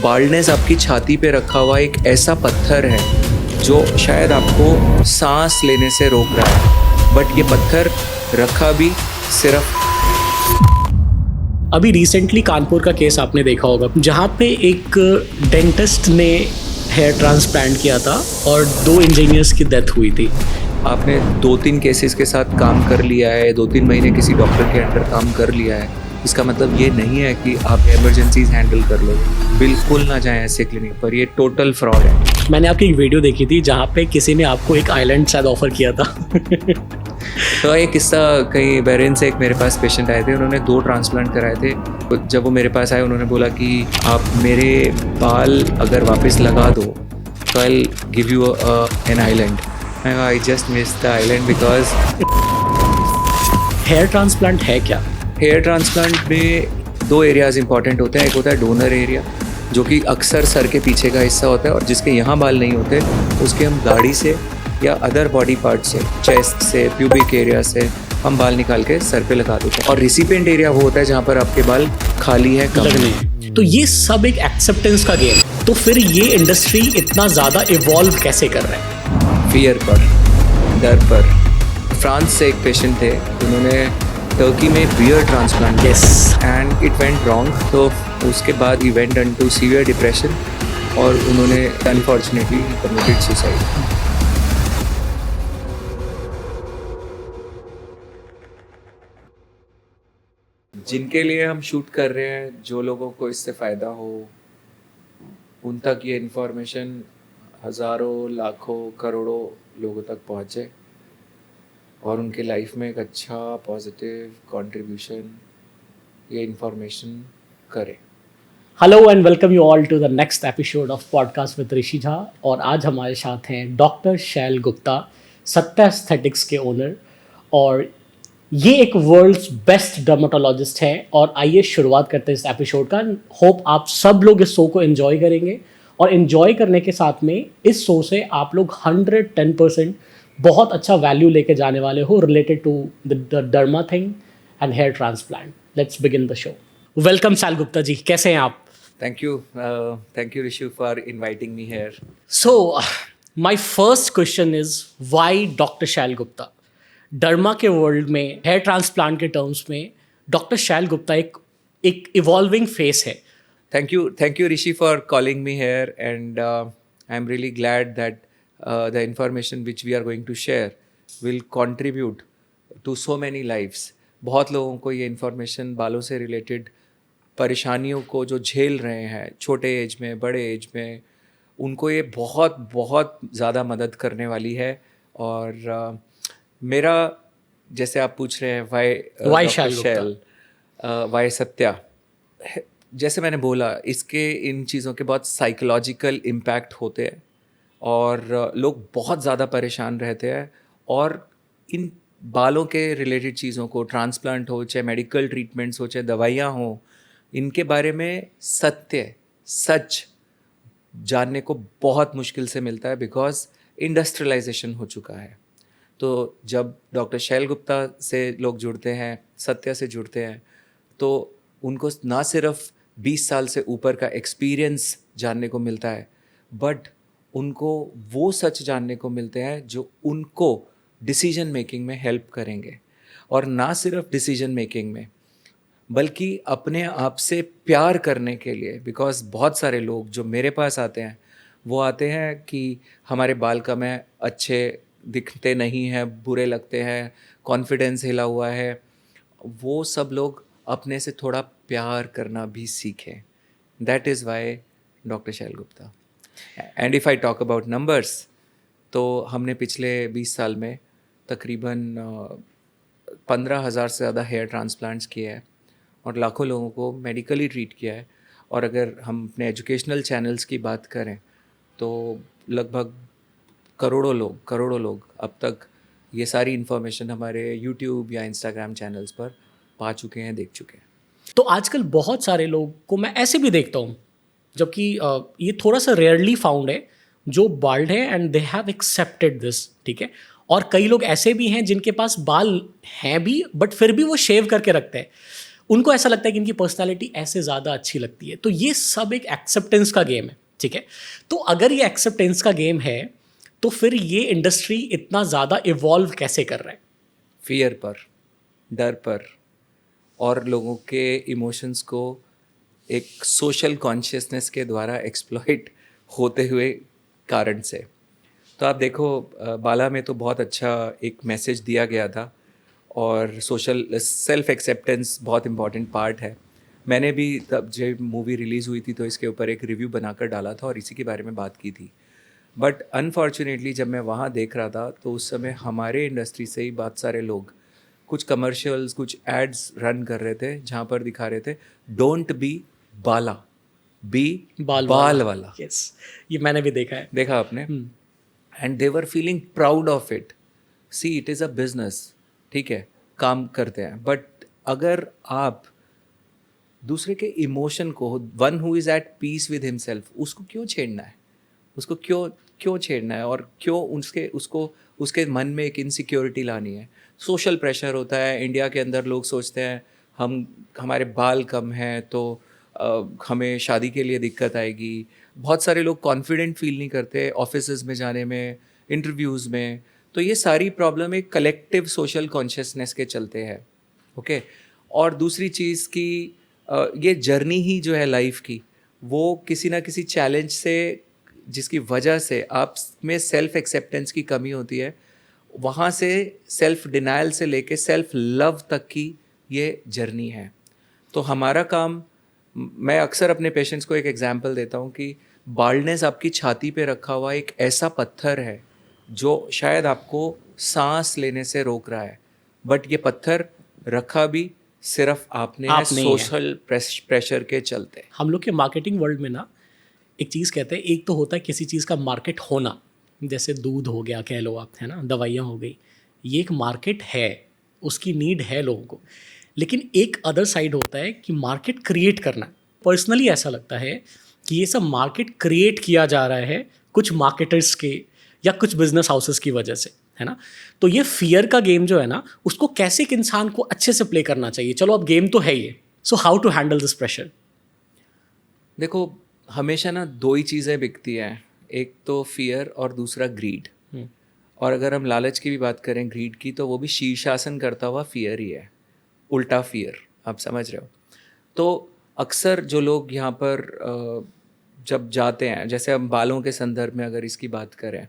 Baldness आपकी छाती पे रखा हुआ एक ऐसा पत्थर है जो शायद आपको सांस लेने से रोक रहा है, बट ये पत्थर रखा भी सिर्फ। अभी रिसेंटली कानपुर का केस आपने देखा होगा जहाँ पे एक डेंटिस्ट ने हेयर ट्रांसप्लांट किया था और 2 इंजीनियर्स की डेथ हुई थी। आपने 2-3 केसेस के साथ काम कर लिया है, 2-3 महीने किसी डॉक्टर के अंडर काम कर लिया है, इसका मतलब ये नहीं है कि आप इमरजेंसीज हैंडल कर लो। बिल्कुल ना जाएं ऐसे क्लिनिक पर, ये टोटल फ्रॉड है। मैंने आपकी एक वीडियो देखी थी जहाँ पे किसी ने आपको एक आइलैंड शायद ऑफर किया था। तो एक किस्सा, कहीं बहरीन से एक मेरे पास पेशेंट आए थे, उन्होंने 2 ट्रांसप्लांट कराए थे। तो जब वो मेरे पास आए उन्होंने बोला कि आप मेरे बाल अगर वापस लगा दो तो I give you an island. I just miss the island because hair transplant है क्या? हेयर ट्रांसप्लांट में 2 एरियाज इंपॉर्टेंट होते हैं। एक होता है डोनर एरिया, जो कि अक्सर सर के पीछे का हिस्सा होता है, और जिसके यहाँ बाल नहीं होते उसके हम दाढ़ी से या अदर बॉडी पार्ट से, चेस्ट से, प्यूबिक एरिया से हम बाल निकाल के सर पे लगा देते हैं। और रिसिपिएंट एरिया वो होता है जहाँ पर आपके बाल खाली है, कम नहीं। तो ये सब एक एक्सेप्टेंस का गेम। तो फिर ये इंडस्ट्री इतना ज़्यादा इवॉल्व कैसे कर रहा है? फियर पर, डर पर। फ्रांस से एक पेशेंट थे, उन्होंने टर्की में beer transplant and it went wrong. तो उसके बाद ही went on to severe depression और उन्होंने अनफॉर्चुनेटली कमिटेड सुसाइड। जिनके लिए हम शूट कर रहे हैं, जो लोगों को इससे फ़ायदा हो, उन तक ये इन्फॉर्मेशन हज़ारों, लाखों, करोड़ों लोगों तक पहुँचे और उनके लाइफ में एक अच्छा पॉजिटिव कंट्रीब्यूशन ये इन्फॉर्मेशन करे। Hello and welcome you all to the next episode of podcast with Rishi Jha. और आज हमारे साथ हैं डॉक्टर शैल गुप्ता, सत्या एस्थेटिक्स के ओनर, और ये एक वर्ल्ड्स बेस्ट डर्मेटोलॉजिस्ट है। और आइए शुरुआत करते हैं इस एपिसोड का। होप आप सब लोग इस शो को एंजॉय करेंगे, और एंजॉय करने के साथ में इस शो से आप लोग 110% बहुत अच्छा वैल्यू लेके जाने वाले हो related to the derma thing and hair transplant. Let's begin the show. Welcome Shail Gupta ji, कैसे हैं आप? Thank you Rishi for inviting me here. So my first question is why doctor Shail Gupta? Derma के वर्ल्ड में, हेयर ट्रांसप्लांट के टर्म्स में doctor Shail Gupta एक evolving face है। Thank you Rishi for calling me here, and I'm really glad that the information which we are going to share will contribute to so many lives. बहुत लोगों को ये information बालों से related परेशानियों को जो झेल रहे हैं छोटे एज में, बड़े एज में, उनको ये बहुत बहुत ज़्यादा मदद करने वाली है। और मेरा, जैसे आप पूछ रहे हैं वाई शैल, वाई सत्या, जैसे मैंने बोला, इसके इन चीज़ों के बहुत साइकोलॉजिकल इम्पैक्ट होते हैं और लोग बहुत ज़्यादा परेशान रहते हैं। और इन बालों के रिलेटेड चीज़ों को, ट्रांसप्लांट हो, चाहे मेडिकल ट्रीटमेंट्स हो, चाहे दवाइयाँ हो, इनके बारे में सच जानने को बहुत मुश्किल से मिलता है, बिकॉज इंडस्ट्रियलाइजेशन हो चुका है। तो जब डॉक्टर शैल गुप्ता से लोग जुड़ते हैं, सत्या से जुड़ते हैं, तो उनको ना सिर्फ 20 साल से ऊपर का एक्सपीरियंस जानने को मिलता है, बट उनको वो सच जानने को मिलते हैं जो उनको डिसीजन मेकिंग में हेल्प करेंगे। और ना सिर्फ डिसीजन मेकिंग में, बल्कि अपने आप से प्यार करने के लिए। बिकॉज बहुत सारे लोग जो मेरे पास आते हैं, वो आते हैं कि हमारे बाल कम है, अच्छे दिखते नहीं हैं, बुरे लगते हैं, कॉन्फिडेंस हिला हुआ है। वो सब लोग अपने से थोड़ा प्यार करना भी सीखें। That is why doctor Shail Gupta. And if I talk about numbers, तो हमने पिछले 20 साल में तकरीबन 15,000 से ज़्यादा हेयर ट्रांसप्लांट्स किए हैं और लाखों लोगों को मेडिकली ट्रीट किया है। और अगर हम अपने एजुकेशनल चैनल्स की बात करें, तो लगभग करोड़ों लोग अब तक ये सारी इन्फॉर्मेशन हमारे यूट्यूब या इंस्टाग्राम चैनल्स पर पा चुके हैं, देख चुके हैं। तो आजकल बहुत सारे लोग को मैं ऐसे भी देखता हूँ, जबकि ये थोड़ा सा रेयरली फाउंड है, जो बाल्ड है and they have accepted this, ठीक है। और कई लोग ऐसे भी हैं जिनके पास बाल हैं भी, बट फिर भी वो शेव करके रखते हैं। उनको ऐसा लगता है कि इनकी पर्सनालिटी ऐसे ज़्यादा अच्छी लगती है। तो ये सब एक एक्सेप्टेंस का गेम है, ठीक है। तो अगर ये एक्सेप्टेंस का गेम है तो फिर ये इंडस्ट्री इतना ज़्यादा इवॉल्व कैसे कर रहा है? फियर पर, डर पर, और लोगों के इमोशंस को एक सोशल कॉन्शियसनेस के द्वारा एक्सप्लॉइट होते हुए कारण से। तो आप देखो बाला में तो बहुत अच्छा एक मैसेज दिया गया था, और सोशल सेल्फ एक्सेप्टेंस बहुत इम्पॉर्टेंट पार्ट है। मैंने भी तब जब मूवी रिलीज़ हुई थी तो इसके ऊपर एक रिव्यू बनाकर डाला था और इसी के बारे में बात की थी। बट अनफॉर्चुनेटली जब मैं वहाँ देख रहा था तो उस समय हमारे इंडस्ट्री से ही बहुत सारे लोग कुछ कमर्शियल्स, कुछ एड्स रन कर रहे थे जहाँ पर दिखा रहे थे डोंट बी बाला, बी बाल वाला। यस, ये मैंने भी देखा है। देखा आपने? And they were feeling proud of it. See, it is a business, ठीक है, काम करते हैं, बट अगर आप दूसरे के इमोशन को, one who is at peace with himself, उसको क्यों छेड़ना है? उसको क्यों क्यों छेड़ना है, और क्यों उसके मन में एक इनसिक्योरिटी लानी है? सोशल प्रेशर होता है इंडिया के अंदर, लोग सोचते हैं हमारे बाल कम हैं तो हमें शादी के लिए दिक्कत आएगी। बहुत सारे लोग कॉन्फिडेंट फील नहीं करते ऑफिसेज में जाने में, इंटरव्यूज़ में। तो ये सारी प्रॉब्लम एक कलेक्टिव सोशल कॉन्शियसनेस के चलते हैं। ओके। और दूसरी चीज़ कि ये जर्नी ही जो है लाइफ की, वो किसी ना किसी चैलेंज से, जिसकी वजह से आप में सेल्फ एक्सेप्टेंस की कमी होती है, वहाँ से सेल्फ डिनायल से लेके सेल्फ लव तक की ये जर्नी है। तो हमारा काम, मैं अक्सर अपने पेशेंट्स को एक एग्जांपल देता हूँ कि बाल्डनेस आपकी छाती पे रखा हुआ एक ऐसा पत्थर है जो शायद आपको सांस लेने से रोक रहा है, बट ये पत्थर रखा भी सिर्फ आपने है आप नहीं है। सोशल प्रेशर के चलते। हम लोग के मार्केटिंग वर्ल्ड में ना एक चीज़ कहते हैं, एक तो होता है किसी चीज़ का मार्केट होना, जैसे दूध हो गया कह लो आप, है ना, दवाइयाँ हो गई, ये एक मार्केट है, उसकी नीड है लोगों को। लेकिन एक अदर साइड होता है कि मार्केट क्रिएट करना। पर्सनली ऐसा लगता है कि ये सब मार्केट क्रिएट किया जा रहा है कुछ मार्केटर्स के या कुछ बिजनेस हाउसेस की वजह से, है ना। तो ये फियर का गेम जो है ना, उसको कैसे एक इंसान को अच्छे से प्ले करना चाहिए। चलो अब गेम तो है ये, so how to handle this pressure? देखो, हमेशा ना दो ही चीज़ें बिकती हैं, एक तो फियर और दूसरा ग्रीड। और अगर हम लालच की भी बात करें, ग्रीड की, तो वो भी शीर्षासन करता हुआ फियर ही है, उल्टा फियर, आप समझ रहे हो। तो अक्सर जो लोग यहाँ पर जब जाते हैं, जैसे हम बालों के संदर्भ में अगर इसकी बात करें,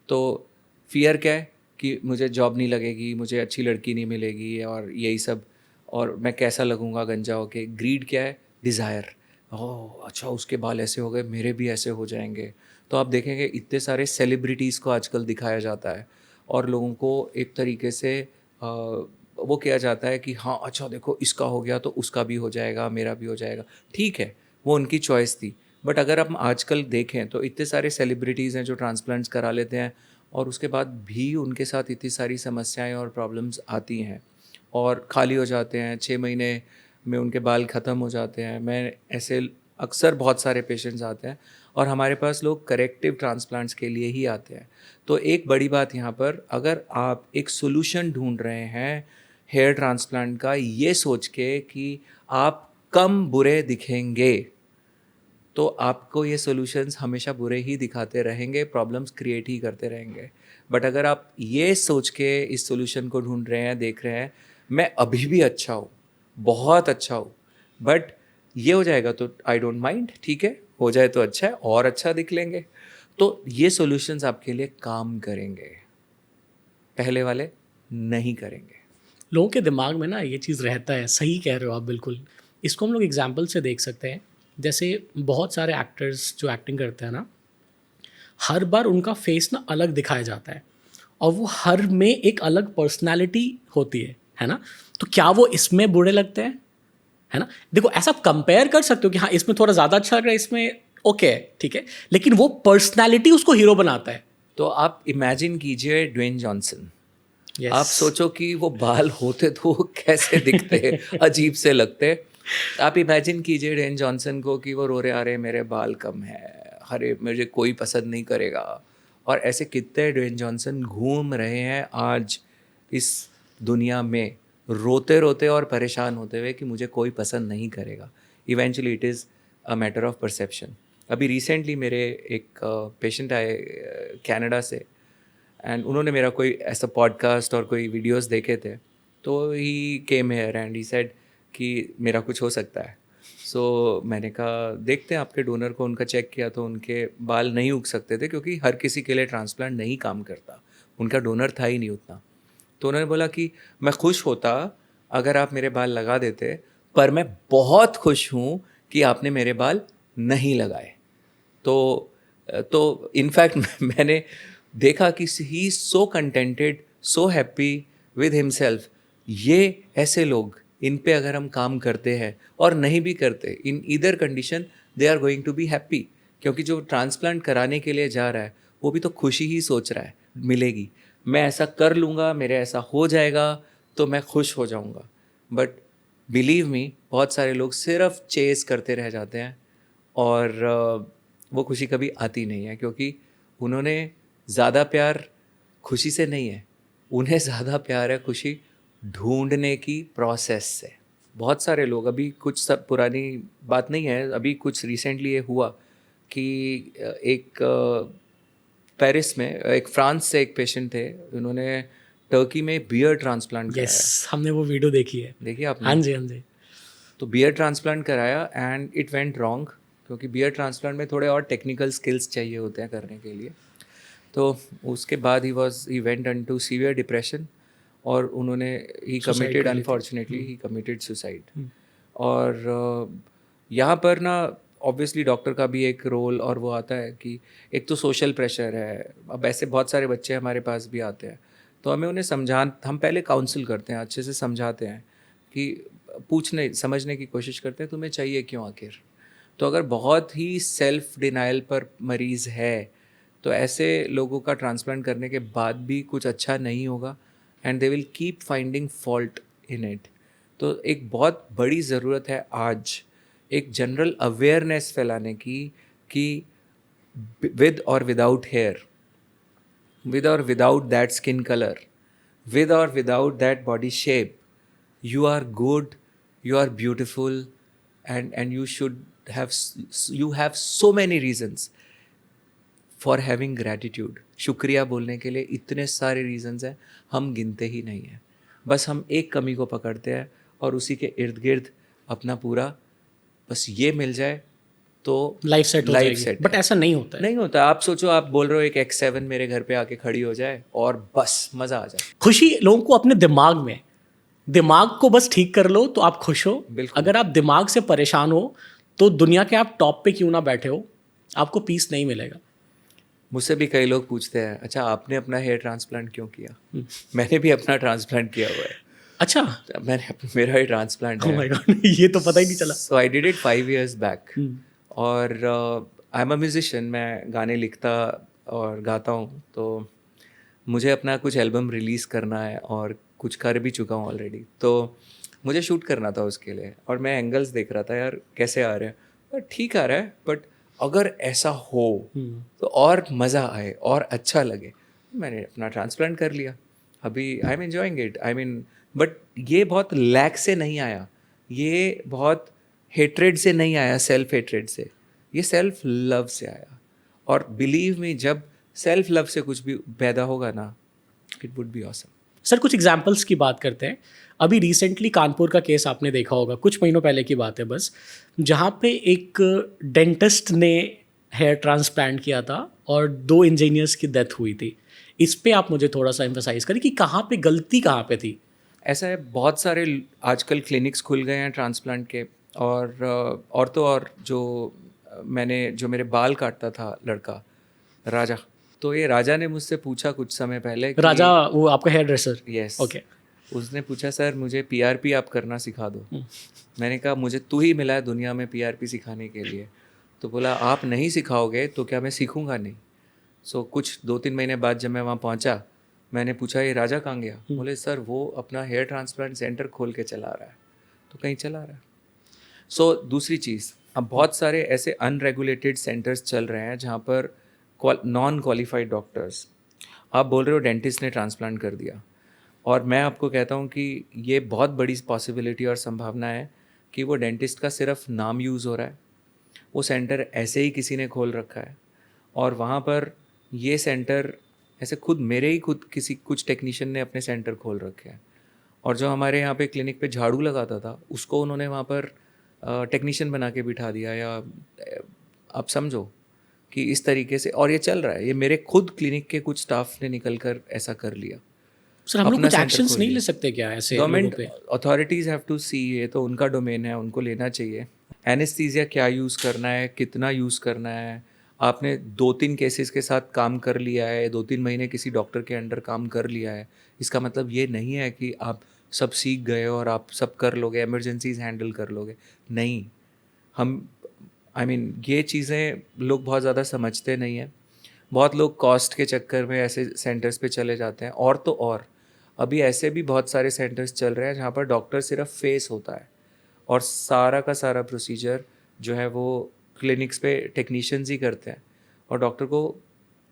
तो फियर क्या है कि मुझे जॉब नहीं लगेगी, मुझे अच्छी लड़की नहीं मिलेगी, और यही सब, और मैं कैसा लगूंगा गंजा होके। ग्रीड क्या है? डिज़ायर। ओह अच्छा, उसके बाल ऐसे हो गए, मेरे भी ऐसे हो जाएंगे। तो आप देखेंगे इतने सारे सेलिब्रिटीज़ को आजकल दिखाया जाता है, और लोगों को एक तरीके से वो किया जाता है कि हाँ अच्छा देखो, इसका हो गया तो उसका भी हो जाएगा, मेरा भी हो जाएगा। ठीक है, वो उनकी चॉइस थी। बट अगर हम आजकल देखें तो इतने सारे सेलिब्रिटीज़ हैं जो ट्रांसप्लांट्स करा लेते हैं, और उसके बाद भी उनके साथ इतनी सारी समस्याएं और प्रॉब्लम्स आती हैं, और खाली हो जाते हैं, 6 महीने में उनके बाल ख़त्म हो जाते हैं। मैं ऐसे अक्सर बहुत सारे पेशेंट्स आते हैं, और हमारे पास लोग करेक्टिव ट्रांसप्लांट्स के लिए ही आते हैं। तो एक बड़ी बात यहाँ पर, अगर आप एक सोल्यूशन ढूंढ रहे हैं हेयर ट्रांसप्लांट का, ये सोच के कि आप कम बुरे दिखेंगे, तो आपको ये सॉल्यूशंस हमेशा बुरे ही दिखाते रहेंगे, प्रॉब्लम्स क्रिएट ही करते रहेंगे। बट अगर आप ये सोच के इस सॉल्यूशन को ढूंढ रहे हैं, देख रहे हैं, मैं अभी भी अच्छा हूँ, बहुत अच्छा हूँ, बट ये हो जाएगा तो आई डोंट माइंड, ठीक है, हो जाए तो अच्छा है, और अच्छा दिख लेंगे। तो ये सॉल्यूशंस आपके लिए काम करेंगे, पहले वाले नहीं करेंगे। लोगों के दिमाग में ना ये चीज़ रहता है, सही कह रहे हो आप बिल्कुल। इसको हम लोग एग्जाम्पल से देख सकते हैं। जैसे बहुत सारे एक्टर्स जो एक्टिंग करते हैं ना, हर बार उनका फेस ना अलग दिखाया जाता है, और वो हर में एक अलग पर्सनालिटी होती है ना। तो क्या वो इसमें बुरे लगते हैं, है ना? देखो, ऐसा आप कंपेयर कर सकते हो कि हाँ इसमें थोड़ा ज़्यादा अच्छा लग रहा है, इसमें ओके है, ठीक है, लेकिन वो पर्सनैलिटी उसको हीरो बनाता है। तो आप इमेजिन कीजिए ड्वेन जॉनसन। यस। आप सोचो कि वो बाल होते तो वो कैसे दिखते, अजीब से लगते। आप इमेजिन कीजिए ड्वेन जॉनसन को कि वो रो रहे, आ रहे मेरे बाल कम है, अरे मुझे कोई पसंद नहीं करेगा। और ऐसे कितने ड्वेन जॉनसन घूम रहे हैं आज इस दुनिया में, रोते रोते और परेशान होते हुए कि मुझे कोई पसंद नहीं करेगा. Eventually it is a matter of perception. अभी रिसेंटली मेरे एक पेशेंट आए कनाडा से, एंड उन्होंने मेरा कोई ऐसा पॉडकास्ट और कोई वीडियोस देखे थे, तो he came here and he said कि मेरा कुछ हो सकता है. सो मैंने कहा देखते हैं आपके डोनर को. उनका चेक किया तो उनके बाल नहीं उग सकते थे, क्योंकि हर किसी के लिए ट्रांसप्लांट नहीं काम करता. उनका डोनर था ही नहीं उतना. तो उन्होंने बोला कि मैं खुश होता अगर आप मेरे बाल लगा देते, पर मैं बहुत खुश हूँ कि आपने मेरे बाल नहीं लगाए. तो इनफैक्ट मैंने देखा कि he so contented, so happy with himself. ये ऐसे लोग, इन पे अगर हम काम करते हैं और नहीं भी करते, in either condition they are going to be happy. क्योंकि जो ट्रांसप्लांट कराने के लिए जा रहा है वो भी तो खुशी ही सोच रहा है मिलेगी. मैं ऐसा कर लूँगा, मेरे ऐसा हो जाएगा तो मैं खुश हो जाऊँगा. बट बिलीव मी, बहुत सारे लोग सिर्फ चेस करते रह जाते हैं और वो खुशी कभी आती नहीं है, क्योंकि उन्होंने ज़्यादा प्यार खुशी से नहीं है, उन्हें ज़्यादा प्यार है खुशी ढूंढने की प्रोसेस से. बहुत सारे लोग, अभी कुछ सब पुरानी बात नहीं है, अभी कुछ रिसेंटली ये हुआ कि एक पेरिस में, एक फ्रांस से एक पेशेंट थे, उन्होंने टर्की में बियर ट्रांसप्लांट कराया. यस, हमने वो वीडियो देखी है. देखिए आपने. हाँ जी, हाँ जी. तो बियर ट्रांसप्लांट कराया एंड इट वेंट रॉन्ग, क्योंकि बियर ट्रांसप्लांट में थोड़े और टेक्निकल स्किल्स चाहिए होते हैं करने के लिए. तो उसके बाद ही वेंट इनटू सीवियर डिप्रेशन, और उन्होंने ही Suicide कमिटेड, कर ली थी. Unfortunately he committed suicide. और यहाँ पर ना ऑब्वियसली डॉक्टर का भी एक रोल और वो आता है कि एक तो सोशल प्रेशर है. अब ऐसे बहुत सारे बच्चे हमारे पास भी आते हैं, तो हमें उन्हें हम पहले काउंसिल करते हैं, अच्छे से समझाते हैं कि पूछने समझने की कोशिश करते हैं तुम्हें चाहिए क्यों आखिर. तो अगर बहुत ही सेल्फ डिनाइल पर मरीज़ है तो ऐसे लोगों का ट्रांसप्लांट करने के बाद भी कुछ अच्छा नहीं होगा, and they will keep finding fault in it. तो एक बहुत बड़ी ज़रूरत है आज एक जनरल अवेयरनेस फैलाने की कि विद और without hair, with or without that skin color, with or without that body shape, you are good, you are beautiful, and you should you have so many reasons for having gratitude. शुक्रिया बोलने के लिए इतने सारे reasons हैं, हम गिनते ही नहीं हैं. बस हम एक कमी को पकड़ते हैं और उसी के इर्द गिर्द अपना पूरा, बस ये मिल जाए तो लाइफ सेट हो लाइफ जाएगी. सेट बट ऐसा नहीं होता है. नहीं होता. आप सोचो, आप बोल रहे हो एक X7 मेरे घर पे आके खड़ी हो जाए और बस मज़ा आ जाए. खुशी लोगों को अपने दिमाग को बस ठीक कर लो तो आप खुश हो. बिल्कुल. अगर आप दिमाग से परेशान हो तो दुनिया के आप टॉप पे क्यों ना बैठे हो, आपको पीस नहीं मिलेगा. मुझसे भी कई लोग पूछते हैं अच्छा आपने अपना हेयर ट्रांसप्लांट क्यों किया. मैंने भी अपना ट्रांसप्लांट किया हुआ है. अच्छा. मेरा ही ट्रांसप्लांट Oh है. my God, ये तो पता ही नहीं चला. So I did it 5 years back. और आई एम अ म्यूजिशियन, मैं गाने लिखता और गाता हूँ. तो मुझे अपना कुछ एल्बम रिलीज़ करना है और कुछ कर भी चुका हूँ ऑलरेडी. तो मुझे शूट करना था उसके लिए, और मैं एंगल्स देख रहा था यार कैसे आ रहे हैं. पर ठीक आ रहा है, बट अगर ऐसा हो तो और मज़ा आए और अच्छा लगे. मैंने अपना ट्रांसप्लांट कर लिया. अभी I am enjoying it. I mean, but ये बहुत लैक से नहीं आया, ये बहुत हेट्रेड से नहीं आया, सेल्फ हेट्रेड से, ये सेल्फ लव से आया. और बिलीव मी, जब सेल्फ लव से कुछ भी पैदा होगा ना, it would be awesome. Sir कुछ एग्जाम्पल्स की बात करते हैं. अभी रिसेंटली कानपुर का केस आपने देखा होगा, कुछ महीनों पहले की बात है बस, जहाँ पे एक डेंटिस्ट ने हेयर ट्रांसप्लांट किया था और 2 इंजीनियर्स की डेथ हुई थी. इस पे आप मुझे थोड़ा सा एम्फेसाइज करें कि कहाँ पे गलती कहाँ पे थी. ऐसा है, बहुत सारे आजकल क्लिनिक्स खुल गए हैं ट्रांसप्लांट के. और तो और जो मेरे बाल काटता था लड़का राजा, तो ये राजा ने मुझसे पूछा कुछ समय पहले कि, राजा वो आपका हेयर ड्रेसर. यस. ओके. उसने पूछा सर मुझे PRP आप करना सिखा दो. मैंने कहा मुझे तू ही मिला है दुनिया में PRP सिखाने के लिए. तो बोला आप नहीं सिखाओगे तो क्या मैं सीखूंगा नहीं. सो कुछ 2-3 महीने बाद जब मैं वहाँ पहुँचा, मैंने पूछा ये राजा कहाँ गया. बोले सर वो अपना हेयर ट्रांसप्लांट सेंटर खोल के चला रहा है. तो कहीं चला रहा है. सो दूसरी चीज़, अब बहुत सारे ऐसे अनरेगुलेटेड सेंटर्स चल रहे हैं जहाँ पर नॉन क्वालिफाइड डॉक्टर्स, आप बोल रहे हो डेंटिस्ट ने ट्रांसप्लांट कर दिया, और मैं आपको कहता हूँ कि ये बहुत बड़ी पॉसिबिलिटी और संभावना है कि वो डेंटिस्ट का सिर्फ नाम यूज़ हो रहा है, वो सेंटर ऐसे ही किसी ने खोल रखा है, और वहाँ पर ये सेंटर ऐसे खुद किसी कुछ टेक्नीशियन ने अपने सेंटर खोल रखे हैं, और जो हमारे यहाँ पे क्लिनिक पे झाड़ू लगाता था उसको उन्होंने वहाँ पर टेक्नीशियन बना के बिठा दिया, या आप समझो कि इस तरीके से, और ये चल रहा है। ये मेरे खुद क्लिनिक के कुछ स्टाफ ने निकल कर ऐसा कर लिया, सर हम लोग अपना कुछ सेंटर एक्शंस खोल नहीं लिया। ले सकते क्या ऐसे लोगों गवर्नमेंट पे? अथॉरिटीज़ हैव टू सी, ये तो उनका डोमेन है, उनको लेना चाहिए। एनेस्थीसिया क्या यूज़ करना है, कितना यूज़ करना है। आपने 2-3 केसेस के साथ काम कर लिया है, 2-3 महीने किसी डॉक्टर के अंडर काम कर लिया है, इसका मतलब ये नहीं है कि आप सब सीख गए हो और आप सब कर लोगे, इमरजेंसीज हैंडल कर लोगे। नहीं, हम ये चीज़ें लोग बहुत ज़्यादा समझते नहीं हैं। बहुत लोग कॉस्ट के चक्कर में ऐसे सेंटर्स पे चले जाते हैं, और तो और अभी ऐसे भी बहुत सारे सेंटर्स चल रहे हैं जहाँ पर डॉक्टर सिर्फ फेस होता है, और सारा का सारा प्रोसीजर जो है वो क्लिनिक्स पे टेक्नीशियंस ही करते हैं, और डॉक्टर को,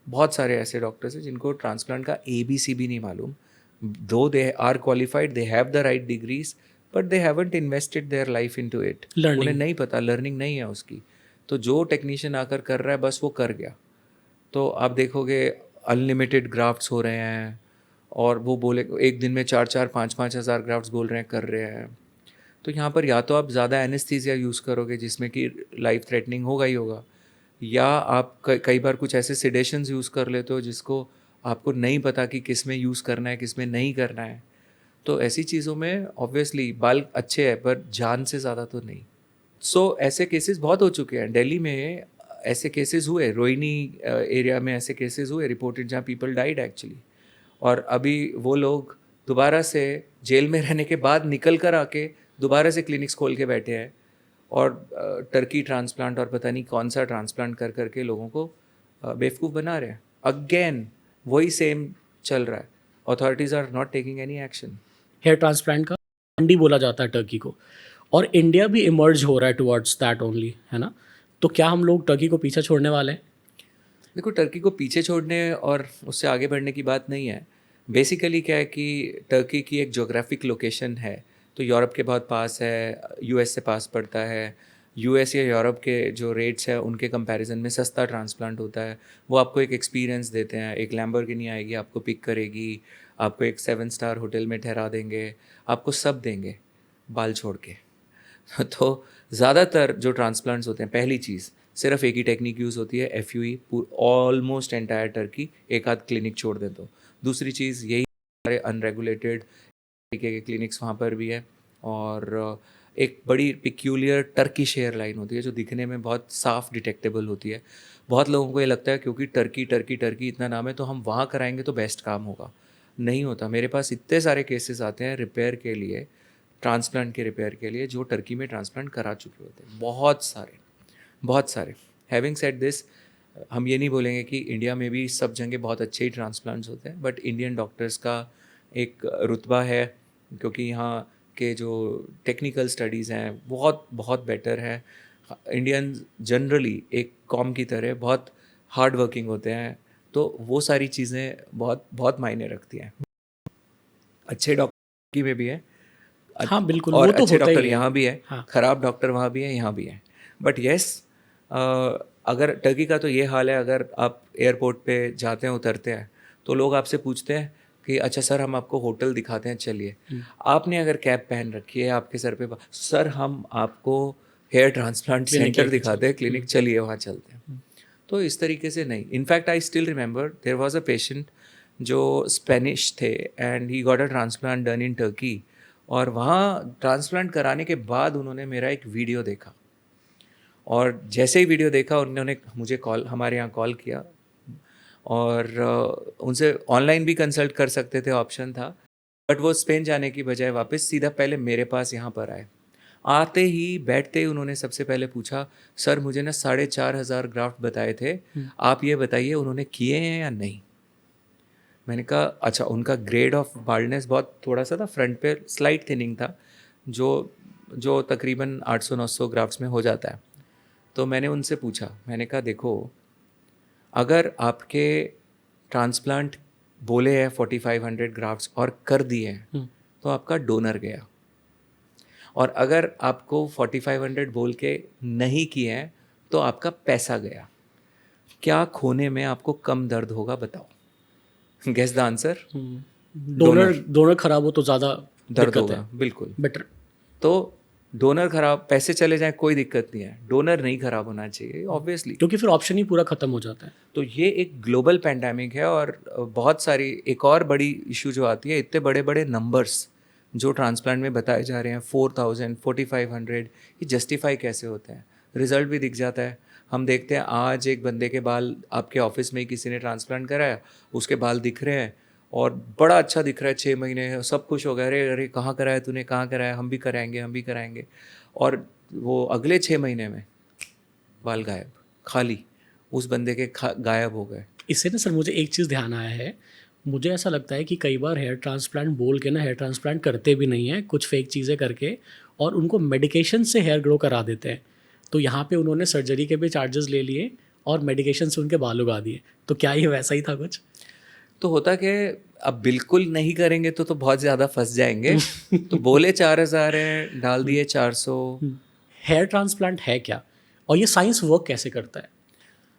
बहुत सारे ऐसे डॉक्टर्स हैं जिनको ट्रांसप्लांट का ABC भी नहीं मालूम, though they are qualified, they have the right degrees, but they haven't invested their life into it. उन्हें लर्निंग। नहीं पता, लर्निंग नहीं है उसकी। तो जो टेक्नीशियन आकर कर रहा है बस वो कर गया। तो आप देखोगे अनलिमिटेड ग्राफ्ट्स हो रहे हैं, और वो बोले एक दिन में 4-4 5-5 हज़ार ग्राफ्ट्स बोल रहे हैं, कर रहे हैं। तो यहाँ पर या तो आप ज़्यादा एनेस्थीसिया यूज़ करोगे जिसमें कि लाइफ थ्रेटनिंग होगा ही होगा, या आप कई बार कुछ ऐसे सिडेशंस यूज़ कर लेते हो जिसको आपको नहीं पता कि किस में यूज़ करना है, किस में नहीं करना है। तो ऐसी चीज़ों में ऑब्वियसली बाल अच्छे हैं पर जान से ज़्यादा तो नहीं। सो ऐसे केसेस बहुत हो चुके हैं दिल्ली में। ऐसे केसेस हुए, रोहिणी एरिया में ऐसे केसेस हुए रिपोर्टेड, जहाँ पीपल डाइड एक्चुअली। और अभी वो लोग दोबारा से जेल में रहने के बाद निकल कर आके दोबारा से क्लिनिक्स खोल के बैठे हैं, और टर्की ट्रांसप्लांट और पता नहीं कौन सा ट्रांसप्लांट कर करके लोगों को बेवकूफ़ बना रहे हैं। अगेन वही सेम चल रहा है, authorities are not taking any action. Hair transplant का मंडी बोला जाता है टर्की को, और इंडिया भी इमर्ज हो रहा है टुवर्ड्स दैट ओनली, है ना? तो क्या हम लोग टर्की को पीछे छोड़ने वाले हैं? देखो, टर्की को पीछे छोड़ने और उससे आगे बढ़ने की बात नहीं है। बेसिकली क्या है कि टर्की की एक ज्योग्राफिक लोकेशन है, तो यूरोप के बहुत पास है, US से पास पड़ता है। US या यूरोप के जो रेट्स है उनके कंपैरिजन में सस्ता ट्रांसप्लांट होता है। वो आपको एक एक्सपीरियंस देते हैं, एक लैम्बोर्गिनी आएगी, आपको पिक करेगी, आपको एक 7 स्टार होटल में ठहरा देंगे, आपको सब देंगे बाल छोड़ के। तो ज़्यादातर जो ट्रांसप्लांट्स होते हैं, पहली चीज़ सिर्फ एक ही टेक्निक यूज़ होती है, FUE, ऑलमोस्ट एंटायर टर्की, एक आध क्लिनिक छोड़ दें तो। दूसरी चीज़ यही, सारे अनरेगुलेटेड तरीके के क्लिनिक्स वहाँ पर भी है, और एक बड़ी पिक्यूलियर टर्किश एयर लाइन होती है जो दिखने में बहुत साफ डिटेक्टेबल होती है। बहुत लोगों को ये लगता है क्योंकि टर्की टर्की टर्की इतना नाम है तो हम वहाँ कराएंगे तो बेस्ट काम होगा। नहीं होता। मेरे पास इतने सारे केसेस आते हैं रिपेयर के लिए, ट्रांसप्लांट के रिपेयर के लिए, जो टर्की में ट्रांसप्लांट करा चुके होते हैं, बहुत सारे, बहुत सारे। हैविंग सेड दिस, हम ये नहीं बोलेंगे कि इंडिया में भी सब जगह बहुत अच्छे ही ट्रांसप्लांट्स होते हैं, बट इंडियन डॉक्टर्स का एक रुतबा है, क्योंकि यहाँ के जो टेक्निकल स्टडीज़ हैं बहुत बहुत बेटर है। इंडियन जनरली एक कॉम की तरह बहुत हार्ड वर्किंग होते हैं, तो वो सारी चीज़ें बहुत बहुत मायने रखती हैं। अच्छे डॉक्टर में भी है, हाँ बिल्कुल, और वो तो अच्छे होता डॉक्टर ही है। यहाँ भी है, हाँ। ख़राब डॉक्टर वहाँ भी है, यहाँ भी है। बट येस, अगर टर्की का तो ये हाल है, अगर आप एयरपोर्ट पे जाते हैं, उतरते हैं, तो लोग आपसे पूछते हैं कि अच्छा सर, हम आपको होटल दिखाते हैं, चलिए। आपने अगर कैप पहन रखी है, आपके सर पे सर, हम आपको हेयर ट्रांसप्लांट क्लिनिक सेंटर लेके दिखाते हैं, चलो। क्लिनिक, चलिए वहाँ चलते हैं। तो इस तरीके से नहीं। In fact I still remember there was a patient जो स्पेनिश थे, and he got a transplant done in Turkey, और वहाँ ट्रांसप्लांट कराने के बाद उन्होंने मेरा एक वीडियो देखा, और जैसे ही वीडियो देखा उन्होंने मुझे हमारे यहाँ कॉल किया, और उनसे ऑनलाइन भी कंसल्ट कर सकते थे, ऑप्शन था। बट वो स्पेन जाने की बजाय वापस सीधा पहले मेरे पास यहाँ पर आए। आते ही बैठते ही उन्होंने सबसे पहले पूछा, सर मुझे ना 4,500 ग्राफ्ट बताए थे, आप ये बताइए उन्होंने किए हैं या नहीं। मैंने कहा अच्छा, उनका ग्रेड ऑफ बाल्डनेस बहुत थोड़ा सा था, फ्रंट पे स्लाइट थिनिंग था, जो जो तकरीबन 800-900 ग्राफ्ट्स में हो जाता है। तो मैंने उनसे पूछा, मैंने कहा देखो, अगर आपके ट्रांसप्लांट बोले हैं 4500 ग्राफ्ट्स और कर दिए हैं, तो आपका डोनर गया। और अगर आपको 4500 बोल के नहीं किए हैं तो आपका पैसा गया। क्या खोने में आपको कम दर्द होगा बताओ? Guess the answer. Donor donor खराब हो तो ज़्यादा दर्द दिक्कत होगा, है। बिल्कुल। बेटर। तो डोनर खराब, पैसे चले जाए कोई दिक्कत नहीं है, डोनर नहीं खराब होना चाहिए ऑब्वियसली। क्योंकि फिर ऑप्शन ही पूरा खत्म हो जाता है। तो ये एक ग्लोबल पैंडेमिक है। और बहुत सारी एक और बड़ी इशू जो आती है, इतने बड़े बड़े नंबर्स जो ट्रांसप्लांट में बताए जा रहे हैं, 4000 4500, ये जस्टिफाई कैसे होते हैं? रिजल्ट भी दिख जाता है। हम देखते हैं आज एक बंदे के बाल, आपके ऑफिस में ही किसी ने ट्रांसप्लांट कराया, उसके बाल दिख रहे हैं और बड़ा अच्छा दिख रहा है, 6 महीने, सब खुश हो गए, अरे अरे कहाँ कराया तूने, कहाँ कराया, हम भी कराएंगे हम भी कराएंगे। और वो अगले 6 महीने में बाल गायब, खाली, उस बंदे के गायब हो गए। इससे ना सर मुझे एक चीज़ ध्यान आया है। मुझे ऐसा लगता है कि कई बार हेयर ट्रांसप्लांट बोल के ना हेयर ट्रांसप्लांट करते भी नहीं है, कुछ फेक चीज़ें करके, और उनको मेडिकेशन से हेयर ग्रो करा देते हैं। तो यहाँ पे उन्होंने सर्जरी के भी चार्जेस ले लिए और मेडिकेशन से उनके बाल उगा दिए। तो क्या ये वैसा ही था कुछ? तो होता कि अब बिल्कुल नहीं करेंगे तो बहुत ज़्यादा फंस जाएंगे। तो बोले 4000 है, डाल दिए 400। हेयर ट्रांसप्लांट है क्या, और ये साइंस वर्क कैसे करता है?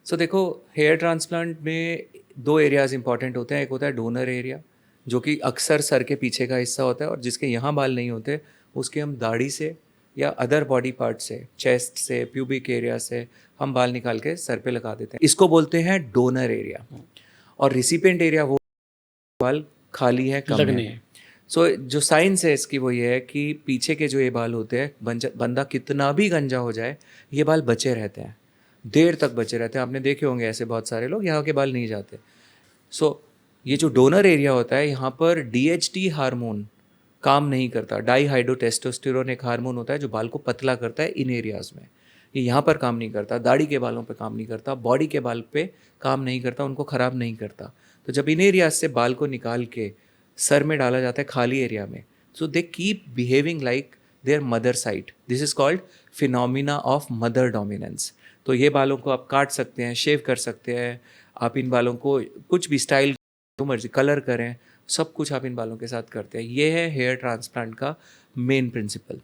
सो देखो, हेयर ट्रांसप्लांट में 2 एरियाज इंपॉर्टेंट होते हैं। एक होता है डोनर एरिया, जो कि अक्सर सर के पीछे का हिस्सा होता है, और जिसके यहाँ बाल नहीं होते उसके हम दाढ़ी से या अदर बॉडी पार्ट से, चेस्ट से, प्यूबिक एरिया से हम बाल निकाल के सर पे लगा देते हैं। इसको बोलते हैं डोनर एरिया। और रिसिपिएंट एरिया वो बाल खाली है, कम लगने है। हैं। सो जो साइंस है इसकी वो ये है कि पीछे के जो ये बाल होते हैं, बंदा कितना भी गंजा हो जाए, ये बाल बचे रहते हैं, देर तक बचे रहते हैं। आपने देखे होंगे ऐसे बहुत सारे लोग, यहाँ के बाल नहीं जाते। सो ये जो डोनर एरिया होता है, यहाँ पर DHT हार्मोन काम नहीं करता। डाईहाइड्रोटेस्टोस्टेरोन एक हार्मोन होता है जो बाल को पतला करता है इन एरियाज़ में। ये यहाँ पर काम नहीं करता, दाढ़ी के बालों पे काम नहीं करता, बॉडी के बाल पे काम नहीं करता, उनको ख़राब नहीं करता। तो जब इन एरियाज से बाल को निकाल के सर में डाला जाता है खाली एरिया में, so they keep behaving like their mother side. This is called phenomena of mother dominance. तो ये बालों को आप काट सकते हैं, शेव कर सकते हैं, आप इन बालों को कुछ भी स्टाइल जो मर्जी कलर करें, सब कुछ आप इन बालों के साथ करते हैं। ये है हेयर ट्रांसप्लांट का मेन प्रिंसिपल।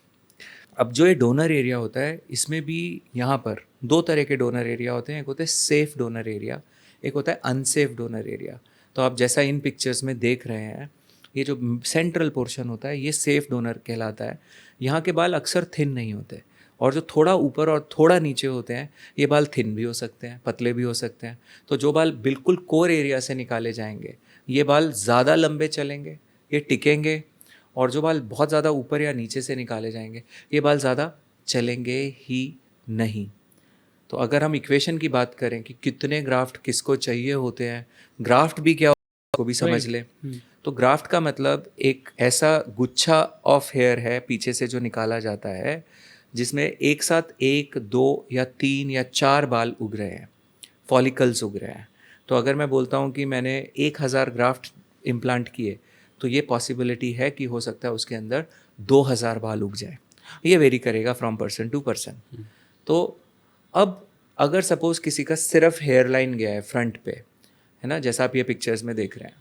अब जो ये डोनर एरिया होता है, इसमें भी यहाँ पर 2 तरह के डोनर एरिया होते हैं। एक होता है सेफ डोनर एरिया, एक होता है अनसेफ डोनर एरिया। तो आप जैसा इन पिक्चर्स में देख रहे हैं, ये जो सेंट्रल पोर्शन होता है ये सेफ डोनर कहलाता है। यहाँ के बाल अक्सर थिन नहीं होते, और जो थोड़ा ऊपर और थोड़ा नीचे होते हैं ये बाल थिन भी हो सकते हैं, पतले भी हो सकते हैं। तो जो बाल बिल्कुल कोर एरिया से निकाले जाएंगे, ये बाल ज़्यादा लंबे चलेंगे, ये टिकेंगे। और जो बाल बहुत ज़्यादा ऊपर या नीचे से निकाले जाएंगे, ये बाल ज़्यादा चलेंगे ही नहीं। तो अगर हम इक्वेशन की बात करें कि कितने ग्राफ्ट किसको चाहिए होते हैं, ग्राफ्ट भी क्या को भी समझ ले। तो ग्राफ्ट का मतलब एक ऐसा गुच्छा ऑफ हेयर है पीछे से जो निकाला जाता है, जिसमें एक साथ 1 2 या 3 या 4 बाल उग रहे हैं, फॉलिकल्स उग रहे हैं। तो अगर मैं बोलता हूँ कि मैंने 1000 ग्राफ्ट इम्प्लांट किए, तो ये पॉसिबिलिटी है कि हो सकता है उसके अंदर 2000 बाल उग जाए। ये वेरी करेगा फ्रॉम पर्सन टू पर्सन। तो अब अगर सपोज किसी का सिर्फ हेयर लाइन गया है फ्रंट पे, है ना, जैसा आप ये पिक्चर्स में देख रहे हैं,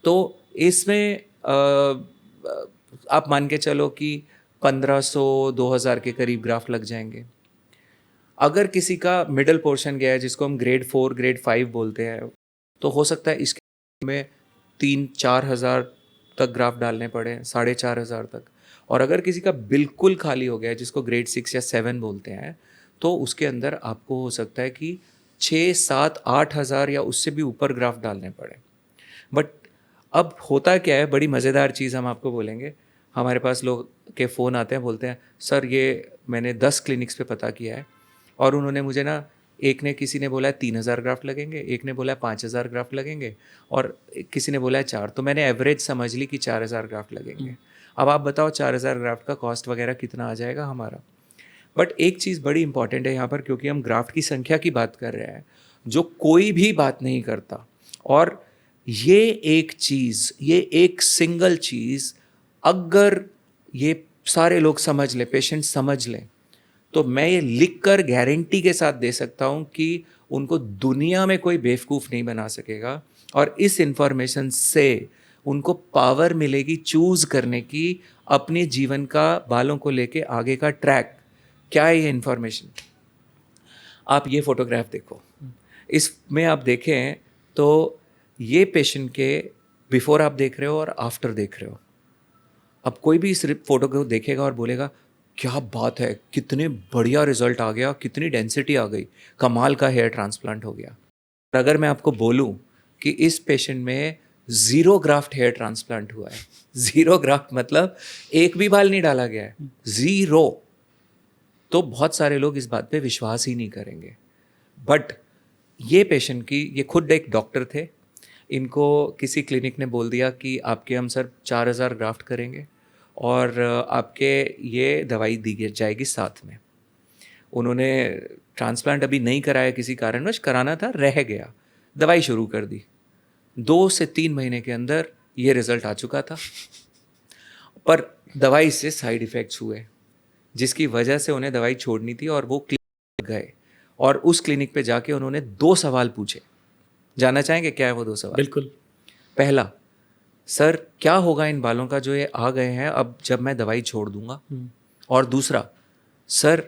तो इसमें आप मान के चलो कि 1500-2000 के करीब ग्राफ्ट लग जाएंगे। अगर किसी का मिडल पोर्शन गया है, जिसको हम ग्रेड 4 ग्रेड 5 बोलते हैं, तो हो सकता है इसके में 3-4 हज़ार तक ग्राफ डालने पड़े, 4500 तक। और अगर किसी का बिल्कुल खाली हो गया है, जिसको ग्रेड 6 या 7 बोलते हैं, तो उसके अंदर आपको हो सकता है कि 6-7-8 हज़ार या उससे भी ऊपर ग्राफ डालने पड़े। बट अब होता क्या है, बड़ी मज़ेदार चीज़ हम आपको बोलेंगे। हमारे पास लोग के फ़ोन आते हैं, बोलते हैं सर ये मैंने 10 क्लिनिक्स पे पता किया है, और उन्होंने मुझे ना, एक ने किसी ने बोला है 3000 ग्राफ्ट लगेंगे, एक ने बोला है 5000 ग्राफ्ट लगेंगे, और किसी ने बोला है 4। तो मैंने एवरेज समझ ली कि 4000 ग्राफ्ट लगेंगे। अब आप बताओ 4000 ग्राफ्ट का कॉस्ट वगैरह कितना आ जाएगा हमारा। बट एक चीज़ बड़ी इंपॉर्टेंट है यहाँ पर, क्योंकि हम ग्राफ्ट की संख्या की बात कर रहे हैं, जो कोई भी बात नहीं करता। और ये एक चीज़, ये एक सिंगल चीज़ अगर ये सारे लोग समझ लें, पेशेंट समझ लें, तो मैं ये लिख कर गारंटी के साथ दे सकता हूँ कि उनको दुनिया में कोई बेवकूफ़ नहीं बना सकेगा। और इस इंफॉर्मेशन से उनको पावर मिलेगी चूज़ करने की अपने जीवन का, बालों को लेके आगे का ट्रैक। क्या है ये इन्फॉर्मेशन? आप ये फोटोग्राफ देखो, इसमें आप देखें तो ये पेशेंट के बिफोर आप देख रहे हो और आफ्टर देख रहे हो। अब कोई भी इस फोटो को देखेगा और बोलेगा क्या बात है, कितने बढ़िया रिजल्ट आ गया, कितनी डेंसिटी आ गई, कमाल का हेयर ट्रांसप्लांट हो गया। और अगर मैं आपको बोलूं कि इस पेशेंट में 0 ग्राफ्ट हेयर ट्रांसप्लांट हुआ है, 0 ग्राफ्ट मतलब एक भी बाल नहीं डाला गया है, 0, तो बहुत सारे लोग इस बात पे विश्वास ही नहीं करेंगे। बट ये पेशेंट की, ये खुद एक डॉक्टर थे, इनको किसी क्लिनिक ने बोल दिया कि आपके हम सर 4000 ग्राफ्ट करेंगे और आपके ये दवाई दी जाएगी साथ में। उन्होंने ट्रांसप्लांट अभी नहीं कराया, किसी कारणवश कराना था, रह गया, दवाई शुरू कर दी। 2 से 3 महीने के अंदर ये रिज़ल्ट आ चुका था, पर दवाई से साइड इफ़ेक्ट्स हुए जिसकी वजह से उन्हें दवाई छोड़नी थी और वो क्लिनिक गए और उस क्लिनिक पे जाके उन्होंने 2 सवाल पूछे। जानना चाहेंगे क्या है वो 2 सवाल? बिल्कुल। पहला, सर क्या होगा इन बालों का जो ये आ गए हैं अब जब मैं दवाई छोड़ दूंगा? और दूसरा, सर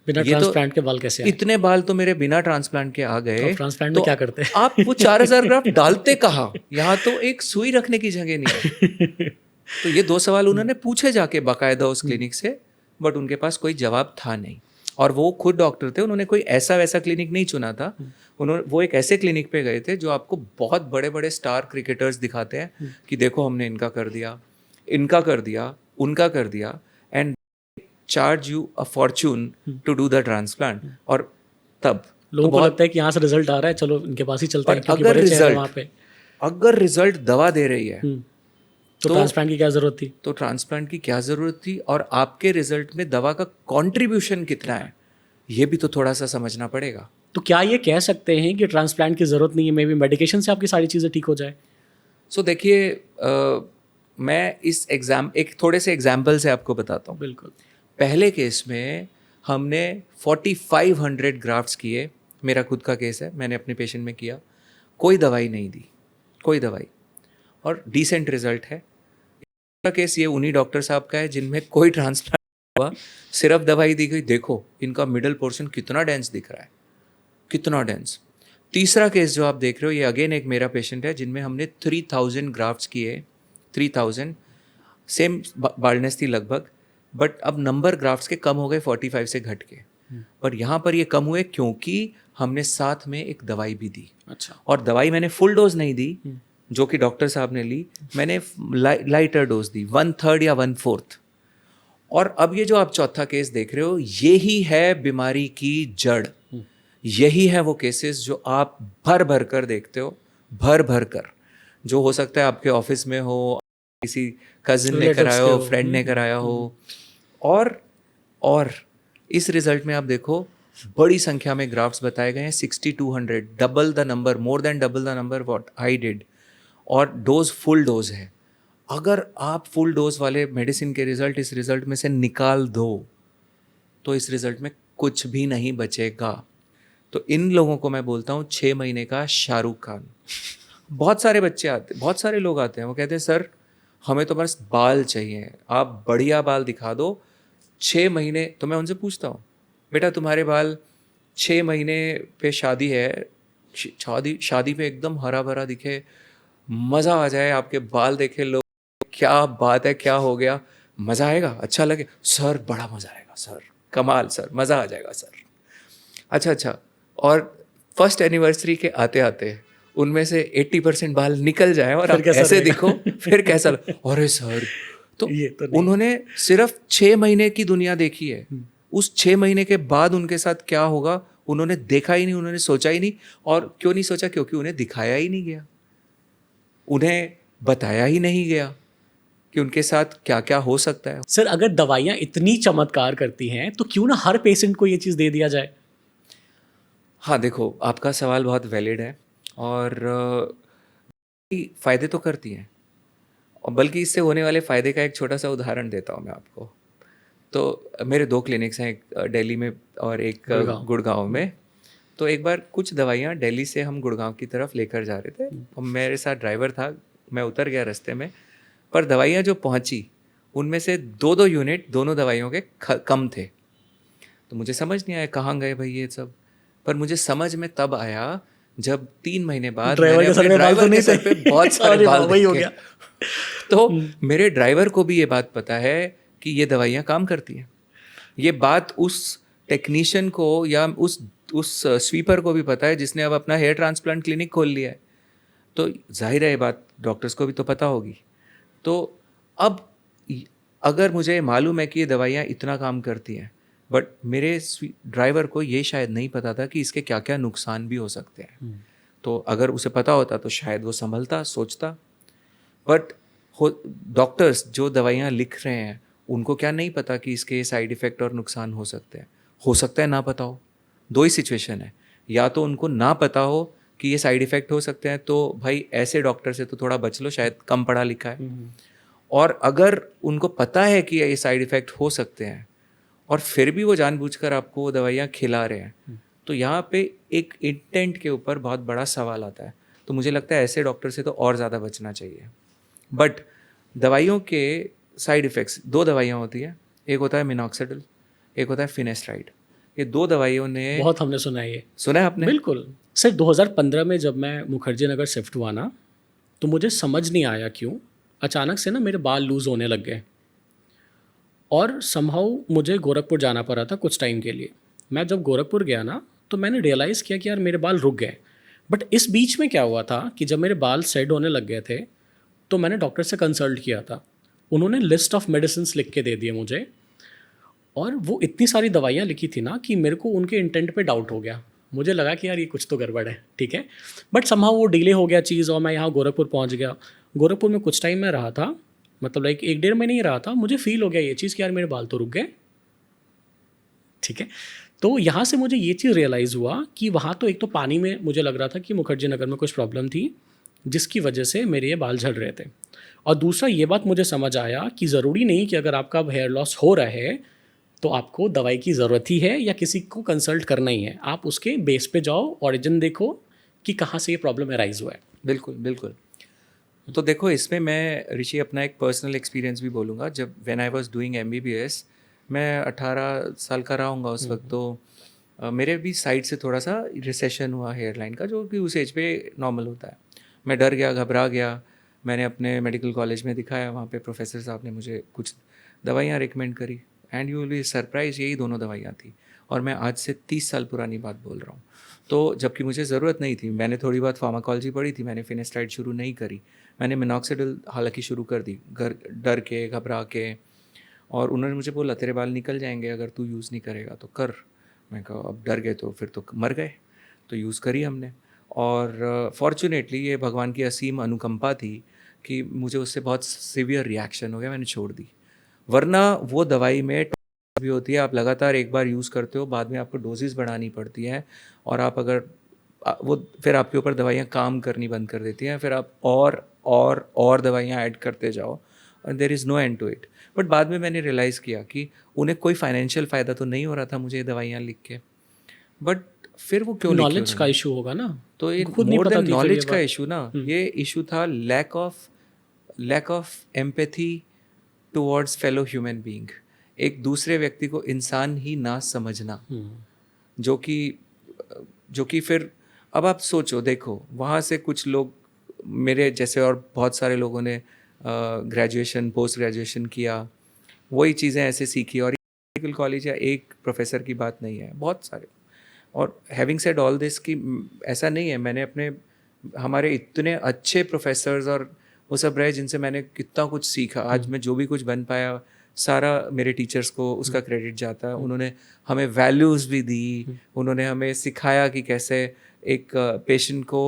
बिना ट्रांसप्लांट के बाल कैसे आए? इतने बाल तो मेरे बिना ट्रांसप्लांट के आ गए, तो ट्रांसप्लांट तो में क्या करते हैं? आप वो 4000 ग्राफ्ट डालते कहाँ? यहाँ तो एक सुई रखने की जगह नहीं है। तो ये 2 सवाल उन्होंने पूछे जाके बाकायदा उस क्लिनिक से, बट उनके पास कोई जवाब था नहीं। और वो खुद डॉक्टर थे, उन्होंने कोई ऐसा वैसा क्लिनिक नहीं चुना था। उन्होंने वो एक ऐसे क्लिनिक पे गए थे जो आपको बहुत बड़े बड़े स्टार क्रिकेटर्स दिखाते हैं कि देखो हमने इनका कर दिया, इनका कर दिया, उनका कर दिया, and charge you a fortune to do the transplant. और तब लोगों को लगता है कि यहाँ से रिजल्ट आ रहा है, चलो इनके पास ही चलते हैं, क्योंकि अगर बड़े चेहरे रिजल्ट वहाँ पे। अगर रिजल्ट दवा दे रही है तो ट्रांसप्लांट की क्या जरूरत थी? तो ट्रांसप्लांट की क्या जरूरत थी? और आपके रिजल्ट में दवा का कंट्रीब्यूशन कितना है, ये भी तो थोड़ा सा समझना पड़ेगा। तो क्या ये कह सकते हैं कि ट्रांसप्लांट की ज़रूरत नहीं है, मे बी मेडिकेशन से आपकी सारी चीज़ें ठीक हो जाए? सो देखिए, मैं इस एक थोड़े से एग्जाम्पल से आपको बताता हूँ। बिल्कुल। पहले केस में हमने 4500 ग्राफ्ट्स किए, मेरा खुद का केस है, मैंने अपने पेशेंट में किया, कोई दवाई नहीं दी, कोई दवाई, और डिसेंट रिजल्ट है। का केस ये उन्हीं डॉक्टर साहब का है जिनमें कोई ट्रांसप्लांट हुआ, सिर्फ दवाई दी गई, देखो इनका मिडल पोर्शन कितना डेंस दिख रहा है, कितना डेंस। तीसरा केस जो आप देख रहे हो, ये अगेन एक मेरा पेशेंट है जिनमें हमने 3000 ग्राफ्ट्स किए, 3000, सेम बाल्डनेस थी लगभग, बट अब नंबर ग्राफ्ट्स के कम हो गए 45 से घट के। पर यहाँ पर ये कम हुए क्योंकि हमने साथ में एक दवाई भी दी। अच्छा। और दवाई मैंने फुल डोज नहीं दी जो कि डॉक्टर साहब ने ली, मैंने लाइटर डोज दी, 1/3 या 1/4। और अब ये जो आप चौथा केस देख रहे हो, यही है बीमारी की जड़, यही है वो केसेस जो आप भर भर कर देखते हो, भर भर कर, जो हो सकता है आपके ऑफिस में हो, किसी कजिन ने कराया हो, फ्रेंड ने कराया हो। और इस रिजल्ट में आप देखो बड़ी संख्या में ग्राफ्ट्स बताए गए हैं, 6200, double the number, more than double the number what I did. और डोज फुल डोज है। अगर आप फुल डोज वाले मेडिसिन के रिजल्ट इस रिजल्ट में से निकाल दो तो इस रिजल्ट में कुछ भी नहीं बचेगा। तो इन लोगों को मैं बोलता हूँ 6 महीने का शाहरुख खान। बहुत सारे बच्चे आते, बहुत सारे लोग आते हैं, वो कहते हैं सर हमें तो बस बाल चाहिए, आप बढ़िया बाल दिखा दो। 6 महीने, तो मैं उनसे पूछता हूँ बेटा तुम्हारे बाल 6 महीने पे शादी है, शादी पे एकदम हरा भरा दिखे, मज़ा आ जाए, आपके बाल देखे लोग, क्या बात है, क्या हो गया, मज़ा आएगा, अच्छा लगे सर, बड़ा मज़ा आएगा सर, कमाल सर, मज़ा आ जाएगा सर। अच्छा, और फर्स्ट एनिवर्सरी के आते आते उनमें से 80% बाल निकल जाए और आप ऐसे दिखो, फिर कैसा अरे सर। तो उन्होंने सिर्फ 6 महीने की दुनिया देखी है, उस 6 महीने के बाद उनके साथ क्या होगा उन्होंने देखा ही नहीं, उन्होंने सोचा ही नहीं। और क्यों नहीं सोचा? क्योंकि उन्हें दिखाया ही नहीं गया, उन्हें बताया ही नहीं गया कि उनके साथ क्या क्या हो सकता है। सर अगर दवाइयाँ इतनी चमत्कार करती हैं तो क्यों ना हर पेशेंट को ये चीज़ दे दिया जाए? हाँ देखो, आपका सवाल बहुत वैलिड है और फ़ायदे तो करती हैं, और बल्कि इससे होने वाले फ़ायदे का एक छोटा सा उदाहरण देता हूँ मैं आपको। तो मेरे 2 क्लिनिक्स हैं, एक दिल्ली में और एक गुड़गांव में। तो एक बार कुछ दवाइयाँ दिल्ली से हम गुड़गांव की तरफ लेकर जा रहे थे और मेरे साथ ड्राइवर था, मैं उतर गया रास्ते में, पर दवाइयाँ जो पहुँची उनमें से 2-2 यूनिट दोनों दवाइयों के कम थे। तो मुझे समझ नहीं आया कहाँ गए भाई ये सब, पर मुझे समझ में तब आया जब 3 महीने बाद मैंने अपने ड्राइवर के सर पे बहुत सारे बाल वही हो देखे। गया। तो मेरे ड्राइवर को भी ये बात पता है कि ये दवाइयाँ काम करती हैं। ये बात उस टेक्नीशियन को या उस स्वीपर को भी पता है जिसने अब अपना हेयर ट्रांसप्लांट क्लिनिक खोल लिया है। तो जाहिर है ये बात डॉक्टर्स को भी तो पता होगी। तो अब अगर मुझे मालूम है कि ये दवाइयाँ इतना काम करती हैं, बट मेरे ड्राइवर को ये शायद नहीं पता था कि इसके क्या क्या नुकसान भी हो सकते हैं। तो अगर उसे पता होता तो शायद वो संभलता, सोचता। बट डॉक्टर्स जो दवाइयाँ लिख रहे हैं उनको क्या नहीं पता कि इसके साइड इफ़ेक्ट और नुकसान हो सकते हैं। हो सकता है ना पता हो, 2 ही सिचुएशन है, या तो उनको ना पता हो कि ये साइड इफ़ेक्ट हो सकते हैं, तो भाई ऐसे डॉक्टर से तो थोड़ा बच लो, शायद कम पढ़ा लिखा है। और अगर उनको पता है कि ये साइड इफ़ेक्ट हो सकते हैं और फिर भी वो जानबूझकर आपको वो दवाइयाँ खिला रहे हैं, तो यहाँ पे एक इंटेंट के ऊपर बहुत बड़ा सवाल आता है। तो मुझे लगता है ऐसे डॉक्टर से तो और ज़्यादा बचना चाहिए। बट दवाइयों के साइड इफ़ेक्ट्स, 2 दवाइयाँ होती हैं, एक होता है मिनॉक्सिडिल, एक होता है फिनेस्ट्राइड। ये 2 दवाइयों ने बहुत हमने सुना है ये। सुना है आपने? बिल्कुल सर, 2015 में जब मैं मुखर्जी नगर शिफ्ट हुआ ना, तो मुझे समझ नहीं आया क्यों अचानक से ना मेरे बाल लूज़ होने लग गए और समहाउ मुझे गोरखपुर जाना पड़ा था कुछ टाइम के लिए। मैं जब गोरखपुर गया ना, तो मैंने रियलाइज़ किया कि यार मेरे बाल रुक गए। बट इस बीच में क्या हुआ था कि जब मेरे बाल सेट होने लग गए थे, तो मैंने डॉक्टर से कंसल्ट किया था। उन्होंने लिस्ट ऑफ मेडिसिन्स लिख के दे दिए मुझे, और वो इतनी सारी दवाइयाँ लिखी थी ना कि मेरे को उनके इंटेंट पे डाउट हो गया। मुझे लगा कि यार ये कुछ तो गड़बड़ है, ठीक है। बट समहाउ वो डिले हो गया चीज़ और मैं यहाँ गोरखपुर पहुँच गया। गोरखपुर में कुछ टाइम में रहा था, मतलब लाइक 1-1.5 महीने ही रहा था। मुझे फील हो गया ये चीज़ कि यार मेरे बाल तो रुक गए, ठीक है। तो यहाँ से मुझे ये चीज़ रियलाइज़ हुआ कि वहाँ तो एक तो पानी में मुझे लग रहा था कि मुखर्जी नगर में कुछ प्रॉब्लम थी जिसकी वजह से मेरे ये बाल झड़ रहे थे। और दूसरा ये बात मुझे समझ आया कि ज़रूरी नहीं कि अगर आपका हेयर लॉस हो रहा है तो आपको दवाई की ज़रूरत ही है या किसी को कंसल्ट करना ही है। आप उसके बेस पे जाओ, ओरिजिन देखो कि कहाँ से ये प्रॉब्लम अराइज हुआ है। बिल्कुल बिल्कुल। तो देखो, इसमें मैं ऋषि अपना एक पर्सनल एक्सपीरियंस भी बोलूँगा। जब when I was doing MBBS, मैं 18 साल का रहा हूँगा उस वक्त। तो मेरे भी साइड से थोड़ा सा रिसेशन हुआ हेयर लाइन का, जो कि उस एज पे नॉर्मल होता है। मैं डर गया, घबरा गया। मैंने अपने मेडिकल कॉलेज में दिखाया, वहाँ पे प्रोफेसर साहब ने मुझे कुछ दवाइयाँ रिकमेंड करी, and you will be surprise, यही दोनों दवाइयाँ थी। और मैं आज से 30 साल पुरानी बात बोल रहा हूँ। तो जबकि मुझे ज़रूरत नहीं थी, मैंने थोड़ी बहुत फार्माकोलॉजी पढ़ी थी, मैंने फिनेस्ट्राइड शुरू नहीं करी। मैंने मिनॉक्सिडिल हालांकि शुरू कर दी, डर के, घबरा के। और उन्होंने मुझे बोला तेरे बाल निकल जाएंगे अगर तू यूज़ नहीं करेगा तो कर। मैं कहा अब डर गए तो फिर तो मर गए। तो यूज़ करी हमने, और फॉर्चुनेटली ये भगवान की असीम अनुकंपा थी कि मुझे उससे बहुत सीवियर रिएक्शन हो गया, मैंने छोड़ दी। वरना वो दवाई में भी होती है, आप लगातार एक बार यूज़ करते हो, बाद में आपको डोजेस बढ़ानी पड़ती हैं, और आप अगर वो फिर आपके ऊपर दवाइयाँ काम करनी बंद कर देती हैं, फिर आप और दवाइयाँ ऐड करते जाओ, और there is no end to it. But बाद में मैंने रियलाइज़ किया कि उन्हें कोई फाइनेंशियल फ़ायदा तो नहीं हो रहा था मुझे ये दवाइयाँ लिख के, बट फिर वो क्यों लिखी नॉलेज का उन्होंने? इशू होगा ना, तो ये खुद नहीं मोर पता देन थी फिर ये नॉलेज का बात। इशू ना, ये इशू था lack of empathy towards fellow human being. एक दूसरे व्यक्ति को इंसान ही ना समझना, जो कि फिर अब आप सोचो, देखो वहाँ से कुछ लोग मेरे जैसे और बहुत सारे लोगों ने ग्रेजुएशन, पोस्ट ग्रेजुएशन किया, वही चीज़ें ऐसे सीखी। और मेडिकल कॉलेज या एक प्रोफेसर की बात नहीं है, बहुत सारे। और हैविंग सेड ऑल दिस कि ऐसा नहीं है, मैंने हमारे इतने अच्छे प्रोफेसर्स और वो सब रहे जिनसे मैंने कितना कुछ सीखा। आज मैं जो भी कुछ बन पाया, सारा मेरे टीचर्स को उसका क्रेडिट जाता है। उन्होंने हमें वैल्यूज़ भी दी, उन्होंने हमें सिखाया कि कैसे एक पेशेंट को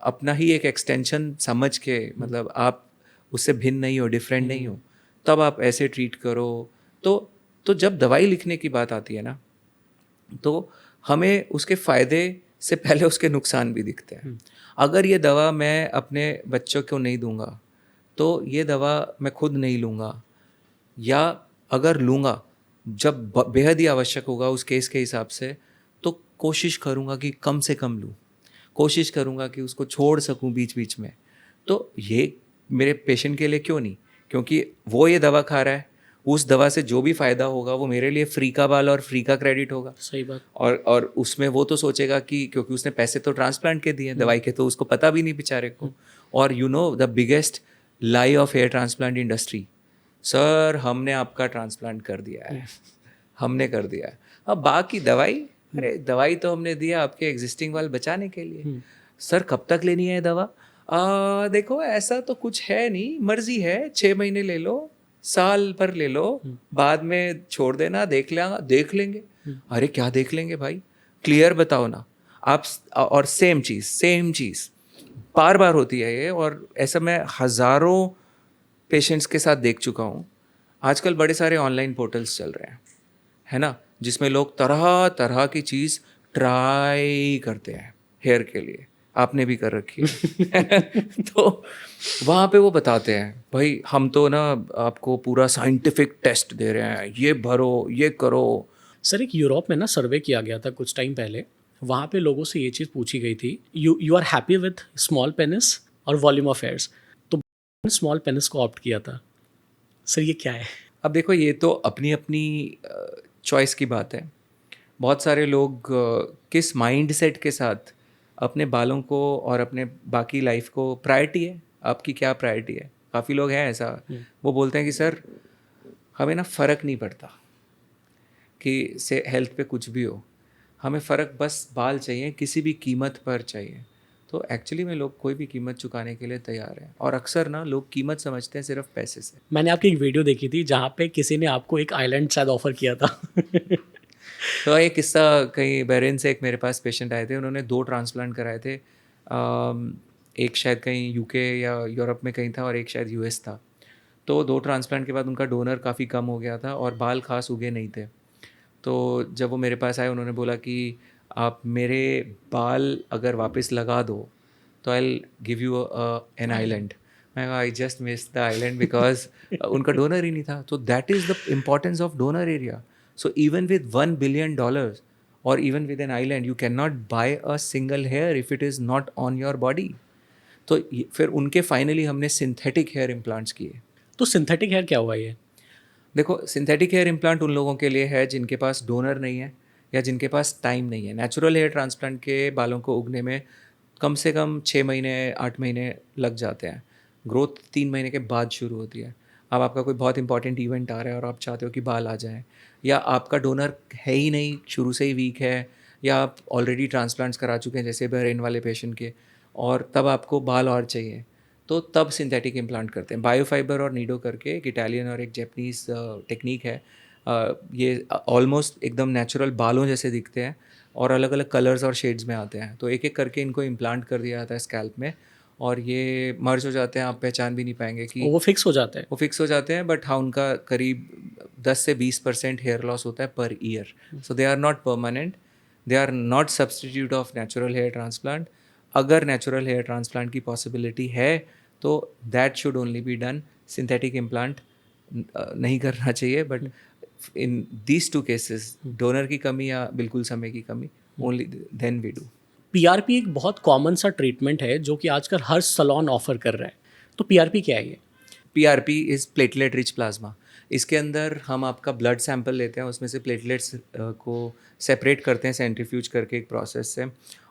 अपना ही एक एक्सटेंशन समझ के, मतलब आप उससे भिन्न नहीं हो, डिफरेंट नहीं हो, तब आप ऐसे ट्रीट करो। तो जब दवाई लिखने की बात आती है ना, तो हमें उसके फ़ायदे से पहले उसके नुकसान भी दिखते हैं। अगर ये दवा मैं अपने बच्चों को नहीं दूंगा, तो ये दवा मैं खुद नहीं लूँगा, या अगर लूँगा जब बेहद ही आवश्यक होगा उस केस के हिसाब से, तो कोशिश करूँगा कि कम से कम लूँ, कोशिश करूँगा कि उसको छोड़ सकूँ बीच बीच में। तो ये मेरे पेशेंट के लिए क्यों नहीं, क्योंकि वो ये दवा खा रहा है, उस दवा से जो भी फ़ायदा होगा वो मेरे लिए फ्री का बाल और फ्री का क्रेडिट होगा। सही बात। और उसमें वो तो सोचेगा कि क्योंकि उसने पैसे तो ट्रांसप्लांट के दिए, दवाई के तो उसको पता भी नहीं बेचारे को। और you know the biggest lie of hair transplant industry, sir हमने आपका ट्रांसप्लांट कर दिया है, हमने कर दिया है। अब बाकी दवाई, अरे दवाई तो हमने दिया आपके एग्जिस्टिंग वाल बचाने के लिए। सर कब तक लेनी है दवा? देखो ऐसा तो कुछ है नहीं, मर्जी है, 6 महीने ले लो, साल भर ले लो, बाद में छोड़ देना, देख लेंगे। अरे क्या देख लेंगे भाई, क्लियर बताओ ना आप। और सेम चीज़ बार बार होती है ये, और ऐसा मैं हज़ारों पेशेंट्स के साथ देख चुका हूँ। आजकल बड़े सारे ऑनलाइन पोर्टल्स चल रहे हैं, है ना, जिसमें लोग तरह तरह की चीज़ ट्राई करते हैं हेयर के लिए, आपने भी कर रखी है तो वहाँ पे वो बताते हैं भाई हम तो ना आपको पूरा साइंटिफिक टेस्ट दे रहे हैं, ये भरो, ये करो। सर एक यूरोप में ना सर्वे किया गया था कुछ टाइम पहले, वहाँ पे लोगों से ये चीज़ पूछी गई थी, you are happy with small penis और वॉल्यूम ऑफ हेयर्स, तो स्मॉल पेनिस को ऑप्ट किया था। सर ये क्या है? अब देखो ये तो अपनी अपनी चॉइस की बात है। बहुत सारे लोग किस माइंडसेट के साथ अपने बालों को और अपने बाकी लाइफ को, प्रायोरिटी है आपकी क्या प्रायोरिटी है। काफ़ी लोग हैं ऐसा, वो बोलते हैं कि सर हमें ना फ़र्क नहीं पड़ता कि से हेल्थ पे कुछ भी हो, हमें फ़र्क बस बाल चाहिए, किसी भी कीमत पर चाहिए। तो एक्चुअली में लोग कोई भी कीमत चुकाने के लिए तैयार हैं, और अक्सर ना लोग कीमत समझते हैं सिर्फ पैसे से। मैंने आपकी एक वीडियो देखी थी जहाँ पे किसी ने आपको एक आइलैंड शायद ऑफर किया था तो एक किस्सा, कहीं बहरीन से एक मेरे पास पेशेंट आए थे, उन्होंने 2 ट्रांसप्लांट कराए थे। एक शायद कहीं यूके या यूरोप में कहीं था, और एक शायद यूएस था। तो 2 ट्रांसप्लांट के बाद उनका डोनर काफ़ी कम हो गया था और बाल खास उगे नहीं थे। तो जब वो मेरे पास आए, उन्होंने बोला कि आप मेरे बाल अगर वापस लगा दो तो I will give you an island. मैं कहा आई just miss the island because उनका डोनर ही नहीं था। तो that is the importance of donor area. So even with $1 billion or even with an island, you cannot buy a single hair if it is not on your body. तो फिर उनके finally हमने synthetic hair implants किए। तो synthetic hair क्या हुआ ये? देखो सिंथेटिक हेयर इम्प्लांट उन लोगों के लिए है जिनके पास डोनर नहीं है या जिनके पास टाइम नहीं है। नेचुरल हेयर ट्रांसप्लांट के बालों को उगने में कम से कम 6 महीने 8 महीने लग जाते हैं। ग्रोथ 3 महीने के बाद शुरू होती है। अब आपका कोई बहुत इंपॉर्टेंट इवेंट आ रहा है और आप चाहते हो कि बाल आ जाएं, या आपका डोनर है ही नहीं, शुरू से ही वीक है, या आप ऑलरेडी ट्रांसप्लांट्स करा चुके हैं जैसे बहरेन वाले पेशेंट के, और तब आपको बाल और चाहिए, तो तब सिंथेटिक इम्प्लांट करते हैं। बायोफाइबर और नीडो करके एक इटालियन और एक जैपनीज़ टेक्निक है। ये ऑलमोस्ट एकदम नेचुरल बालों जैसे दिखते हैं और अलग अलग कलर्स और शेड्स में आते हैं। तो एक एक करके इनको इम्प्लांट कर दिया जाता है स्कैल्प में, और ये मर्ज हो जाते हैं, आप पहचान भी नहीं पाएंगे कि वो फिक्स हो जाता है। वो फिक्स हो जाते हैं। बट हाँ, उनका करीब 10 से 20% हेयर लॉस होता है पर year. So they are not permanent, they are not substitute of natural hair transplant. अगर नेचुरल हेयर ट्रांसप्लांट की पॉसिबिलिटी है तो that should only be done. Synthetic implant नहीं करना चाहिए। But in these 2 cases, donor की कमी या बिल्कुल समय की कमी, only then we do. PRP एक बहुत कॉमन सा ट्रीटमेंट है जो कि आजकल हर सैलून ऑफर कर रहा है। तो पीआरपी क्या है ये? PRP is platelet rich plasma. इसके अंदर हम आपका ब्लड सैंपल लेते हैं, उसमें से प्लेटलेट्स को सेपरेट करते हैं सेंट्रीफ्यूज करके एक प्रोसेस से,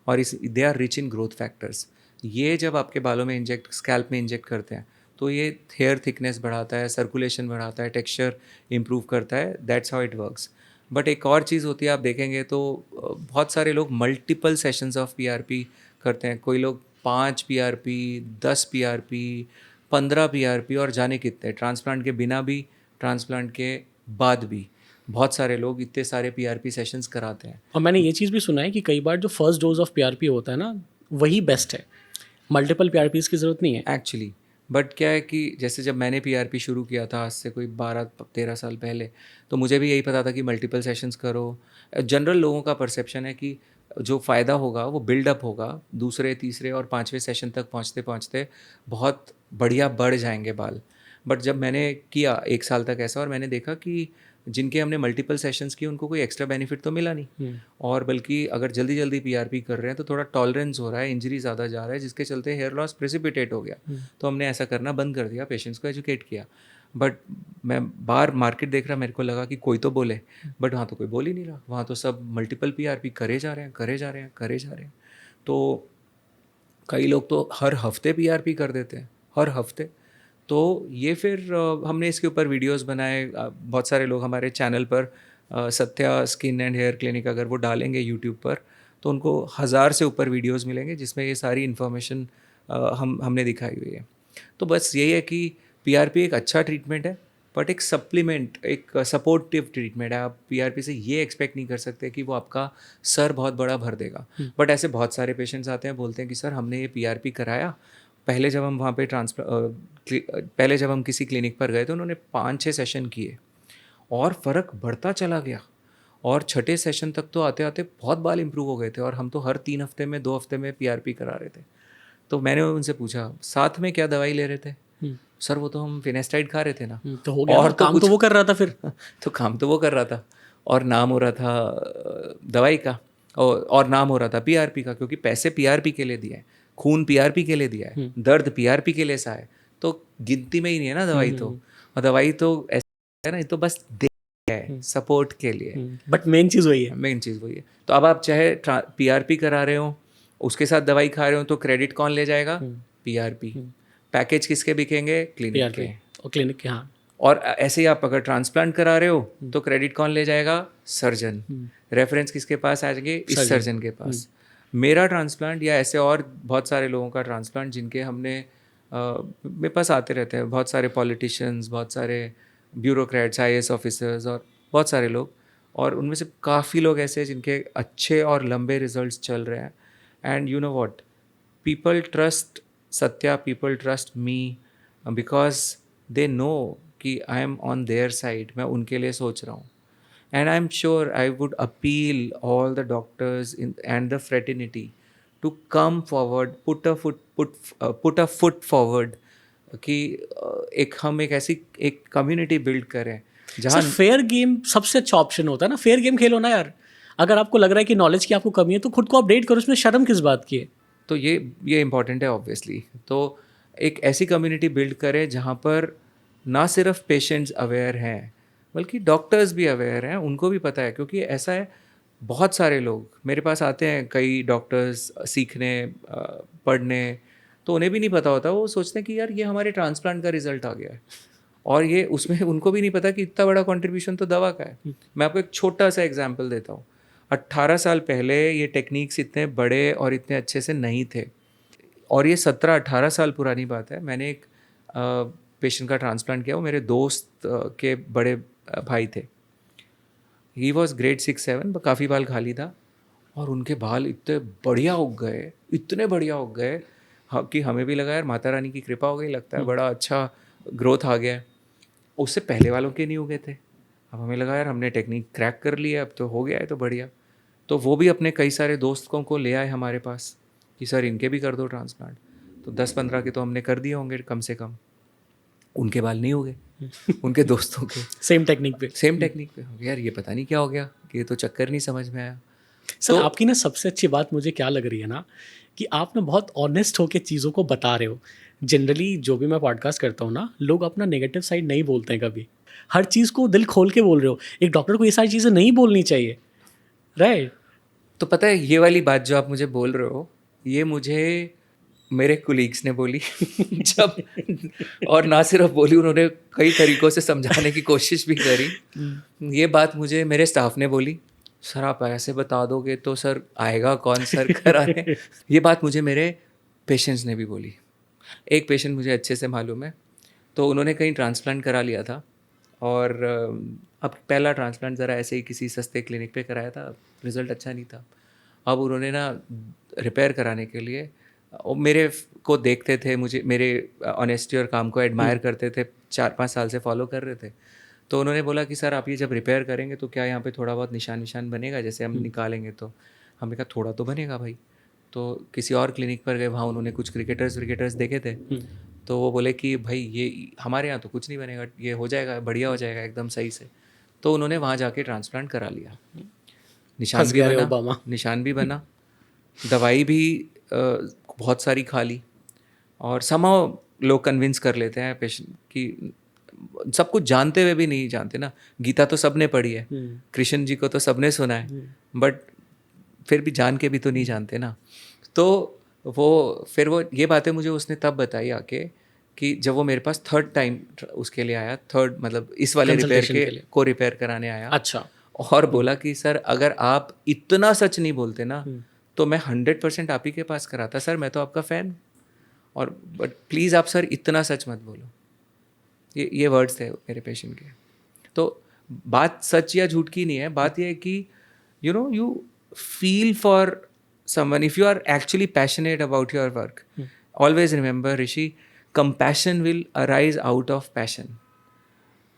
और इस they are rich in growth factors. ये जब आपके बालों में इंजेक्ट, स्कैल्प में इंजेक्ट करते हैं, तो ये हेयर थिकनेस बढ़ाता है, सर्कुलेशन बढ़ाता है, टेक्सचर इम्प्रूव करता है। That's how it works. But एक और चीज़ होती है, आप देखेंगे तो बहुत सारे लोग मल्टीपल सेशंस ऑफ PRP करते हैं। कोई लोग 5 PRP, 10 PRP, 15 PRP, और जाने कितने, ट्रांसप्लांट के बिना भी, ट्रांसप्लांट के बाद भी बहुत सारे लोग इतने सारे PRP सेशंस कराते हैं। और मैंने ये चीज़ भी सुना है कि कई बार जो फर्स्ट डोज ऑफ पीआरपी होता है ना, वही बेस्ट है, मल्टीपल पीआरपीज की ज़रूरत नहीं है। एक्चुअली बट क्या है कि जैसे जब मैंने PRP शुरू किया था आज से कोई 12-13 साल पहले, तो मुझे भी यही पता था कि मल्टीपल सेशंस करो। जनरल लोगों का परसेप्शन है कि जो फ़ायदा होगा वो बिल्डअप होगा, दूसरे तीसरे और पाँचवें सेशन तक पहुँचते पहुँचते बहुत बढ़िया बढ़ जाएंगे बाल। बट जब मैंने किया 1 साल तक ऐसा, और मैंने देखा कि जिनके हमने मल्टीपल सेशंस किए उनको कोई एक्स्ट्रा बेनिफिट तो मिला नहीं, और बल्कि अगर जल्दी जल्दी पीआरपी कर रहे हैं तो थोड़ा टॉलरेंस हो रहा है, इंजरी ज़्यादा जा रहा है, जिसके चलते हेयर लॉस प्रेसिपिटेट हो गया। तो हमने ऐसा करना बंद कर दिया, पेशेंट्स को एजुकेट किया। बट मैं बाहर मार्केट देख रहा, मेरे को लगा कि कोई तो बोले, बट वहाँ तो कोई बोल ही नहीं रहा, वहाँ तो सब मल्टीपल पीआरपी करे जा रहे हैं, करे जा रहे हैं, करे जा रहे हैं। तो कई लोग तो हर हफ्ते पीआरपी कर देते हैं, हर हफ्ते। तो ये फिर हमने इसके ऊपर वीडियोस बनाए। बहुत सारे लोग हमारे चैनल पर Satya skin and hair clinic अगर वो डालेंगे यूट्यूब पर, तो उनको 1000 से ऊपर वीडियोस मिलेंगे जिसमें ये सारी इन्फॉर्मेशन हमने दिखाई हुई है। तो बस यही है कि पीआरपी एक अच्छा ट्रीटमेंट है, बट एक सप्लीमेंट, एक सपोर्टिव ट्रीटमेंट है। आप पीआरपी से ये एक्सपेक्ट नहीं कर सकते कि वो आपका सर बहुत बड़ा भर देगा। बट ऐसे बहुत सारे पेशेंट्स आते हैं, बोलते हैं कि सर हमने ये पीआरपी कराया, पहले जब हम वहाँ पे पहले जब हम किसी क्लिनिक पर गए तो उन्होंने 5-6 सेशन किए और फ़र्क बढ़ता चला गया, और छठे सेशन तक तो आते आते बहुत बाल इम्प्रूव हो गए थे, और हम तो हर 3 हफ्ते में 2 हफ्ते में पीआरपी करा रहे थे। तो मैंने उनसे पूछा साथ में क्या दवाई ले रहे थे? सर वो तो हम फिनेस्टाइड खा रहे थे ना। तो हो गया और ना, काम तो वो कर रहा था फिर। तो काम तो वो कर रहा था, और नाम हो रहा था दवाई का, और नाम हो रहा था पीआरपी का, क्योंकि पैसे पीआरपी के लिए दिए हैं, खून पीआरपी के लिए दिया है, दर्द पीआरपी के लिए सा है, तो गिनती में ही नहीं है ना दवाई। तो और दवाई तो ऐसा है ना, ये तो बस दे है सपोर्ट के लिए, बट मेन चीज़ वही है। मेन चीज़ वही है। तो अब आप चाहे पीआरपी करा रहे हो, उसके साथ दवाई खा रहे हो, तो क्रेडिट कौन ले जाएगा? पीआरपी। पैकेज किसके बिकेंगे? क्लिनिक के। और क्लिनिक के, हाँ। और ऐसे ही आप अगर ट्रांसप्लांट करा रहे हो तो क्रेडिट कौन ले जाएगा? सर्जन। रेफरेंस किसके पास आ जाएंगे? इस सर्जन के पास। मेरा ट्रांसप्लांट या ऐसे और बहुत सारे लोगों का ट्रांसप्लांट जिनके हमने मेरे पास आते रहते हैं बहुत सारे पॉलिटिशियंस, बहुत सारे ब्यूरोक्रेट्स, आईएएस ऑफिसर्स और बहुत सारे लोग, और उनमें से काफ़ी लोग ऐसे हैं जिनके अच्छे और लंबे रिजल्ट्स चल रहे हैं। And you know what, people trust Satya, people trust me because they know कि I am on their side, मैं उनके लिए सोच रहा हूँ। And I'm sure I would appeal all the doctors and the fraternity to come forward, put a foot forward, कि एक हम एक ऐसी एक कम्युनिटी बिल्ड करें जहाँ सर फेयर गेम सबसे अच्छा ऑप्शन होता है ना, फेयर गेम खेलो ना यार। अगर आपको लग रहा है कि नॉलेज की आपको कमी है तो खुद को अपडेट करो, उसमें शर्म किस बात की है? तो ये इम्पॉर्टेंट है ऑब्वियसली। तो एक ऐसी कम्युनिटी बिल्ड करें जहाँ पर ना सिर्फ पेशेंट्स अवेयर हैं बल्कि डॉक्टर्स भी अवेयर हैं, उनको भी पता है। क्योंकि ऐसा है, बहुत सारे लोग मेरे पास आते हैं, कई डॉक्टर्स सीखने पढ़ने, तो उन्हें भी नहीं पता होता, वो सोचते हैं कि यार ये हमारे ट्रांसप्लांट का रिजल्ट आ गया है, और ये उसमें उनको भी नहीं पता कि इतना बड़ा कंट्रीब्यूशन तो दवा का है। मैं आपको एक छोटा सा एग्जांपल देता हूँ। 18 साल पहले ये टेक्निक्स इतने बड़े और इतने अच्छे से नहीं थे, और ये 17-18 साल पुरानी बात है। मैंने एक पेशेंट का ट्रांसप्लांट किया, वो मेरे दोस्त के बड़े भाई थे। ही वॉज ग्रेड 6-7, काफ़ी बाल खाली था, और उनके बाल इतने बढ़िया उग गए, इतने बढ़िया उग गए कि हमें भी लगा यार माता रानी की कृपा हो गई, लगता है बड़ा अच्छा ग्रोथ आ गया है। उससे पहले वालों के नहीं उगे थे। अब हमें लगा यार हमने टेक्निक क्रैक कर ली है, अब तो हो गया है तो बढ़िया। तो वो भी अपने कई सारे दोस्तों को ले आए हमारे पास कि सर इनके भी कर दो ट्रांसप्लांट। तो 10-15 के तो हमने कर दिए होंगे कम से कम, उनके बाल नहीं उगे उनके दोस्तों के सेम टेक्निक पे। यार ये पता नहीं क्या हो गया, कि ये तो चक्कर नहीं समझ में आया। सर आपकी ना सबसे अच्छी बात मुझे क्या लग रही है ना, कि आप ना बहुत ऑनेस्ट होकर चीज़ों को बता रहे हो। जनरली जो भी मैं पॉडकास्ट करता हूँ ना, लोग अपना नेगेटिव साइड नहीं बोलते हैं कभी, हर चीज़ को दिल खोल के बोल रहे हो। एक डॉक्टर को ये सारी चीज़ें नहीं बोलनी चाहिए, राइट? तो पता है ये वाली बात जो आप मुझे बोल रहे हो, ये मुझे मेरे कुलीग्स ने बोली जब, और ना सिर्फ बोली, उन्होंने कई तरीक़ों से समझाने की कोशिश भी करी। ये बात मुझे मेरे स्टाफ ने बोली, सर आप ऐसे बता दोगे तो सर आएगा कौन सर कराने। ये बात मुझे मेरे पेशेंट्स ने भी बोली। एक पेशेंट मुझे अच्छे से मालूम है, तो उन्होंने कहीं ट्रांसप्लांट करा लिया था, और अब पहला ट्रांसप्लांट ज़रा ऐसे ही किसी सस्ते क्लिनिक पे कराया था, रिज़ल्ट अच्छा नहीं था। अब उन्होंने ना रिपेयर कराने के लिए, वो मेरे को देखते थे, मुझे मेरे ऑनेस्टी और काम को एडमायर करते थे, 4-5 साल से फॉलो कर रहे थे। तो उन्होंने बोला कि सर आप ये जब रिपेयर करेंगे तो क्या यहाँ पे थोड़ा बहुत निशान बनेगा, जैसे हम निकालेंगे तो? हमने कहा थोड़ा तो बनेगा भाई। तो किसी और क्लिनिक पर गए, वहाँ उन्होंने कुछ क्रिकेटर्स देखे थे, तो वो बोले कि भाई ये हमारे यहाँ तो कुछ नहीं बनेगा, ये हो जाएगा, बढ़िया हो जाएगा एकदम सही से। तो उन्होंने वहाँ जाके ट्रांसप्लांट करा लिया, निशान फंस भी गया रे बना, ओबामा। निशान भी बना, दवाई भी बहुत सारी खा ली, और समहाउ लोग कन्विंस कर लेते हैं पेशेंट कि सब कुछ जानते हुए भी नहीं जानते ना। गीता तो सबने पढ़ी है, कृष्ण जी को तो सबने सुना है, बट फिर भी जान के भी तो नहीं जानते ना। तो वो ये बातें मुझे उसने तब बताई आके कि जब वो मेरे पास थर्ड टाइम उसके लिए आया, थर्ड मतलब इस वाले रिपेयर Consultation के लिए। को रिपेयर कराने आया, अच्छा। और बोला कि सर अगर आप इतना सच नहीं बोलते ना तो मैं 100% आप ही के पास कराता सर, मैं तो आपका फ़ैन हूँ, और बट प्लीज़ आप सर इतना सच मत बोलो। ये वर्ड्स थे मेरे पेशेंट के। तो बात सच या झूठ की नहीं है, बात ये है कि you feel for someone, if you are actually passionate about your work, always remember Rishi, compassion will arise out of passion.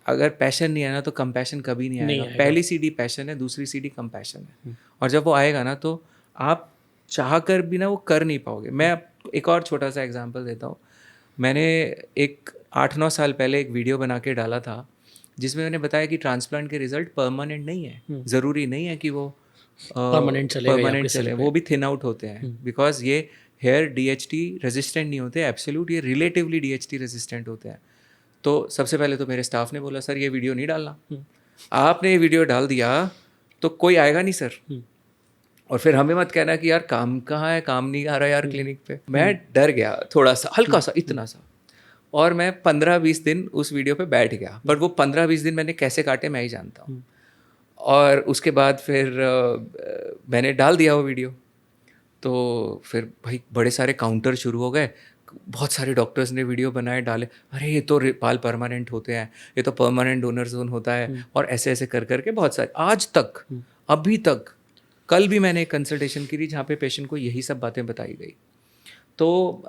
अगर पैशन नहीं है ना तो कंपैशन कभी नहीं आएगा। पहली सीढ़ी पैशन है, दूसरी सीढ़ी कंपैशन है, और जब वो आएगा ना तो आप चाह कर भी ना वो कर नहीं पाओगे। मैं एक और छोटा सा एग्जांपल देता हूँ। मैंने एक 8-9 साल पहले एक वीडियो बना के डाला था जिसमें मैंने बताया कि ट्रांसप्लांट के रिजल्ट परमानेंट नहीं है, ज़रूरी नहीं है कि वो परमानेंट चले, वो भी थिन आउट होते हैं, बिकॉज ये हेयर डीएचटी रेजिस्टेंट नहीं होते एब्सोल्यूट, ये रिलेटिवली डीएचटी रेजिस्टेंट होते हैं। तो सबसे पहले तो मेरे स्टाफ ने बोला सर ये वीडियो नहीं डालना, आपने ये वीडियो डाल दिया तो कोई आएगा नहीं सर, और फिर हमें मत कहना कि यार काम कहाँ है, काम नहीं आ रहा यार क्लिनिक पे। मैं डर गया थोड़ा सा, हल्का सा, इतना सा, और मैं 15-20 दिन उस वीडियो पे बैठ गया, पर वो 15-20 दिन मैंने कैसे काटे मैं ही जानता हूँ। और उसके बाद फिर मैंने डाल दिया वो वीडियो, तो फिर भाई बड़े सारे काउंटर शुरू हो गए, बहुत सारे डॉक्टर्स ने वीडियो बनाए डाले, अरे ये तो बाल परमानेंट होते हैं, ये तो परमानेंट डोनर जोन होता है, और ऐसे ऐसे कर करके बहुत सारे, आज तक अभी तक, कल भी मैंने एक कंसल्टेशन की थी जहाँ पे पेशेंट को यही सब बातें बताई गई। तो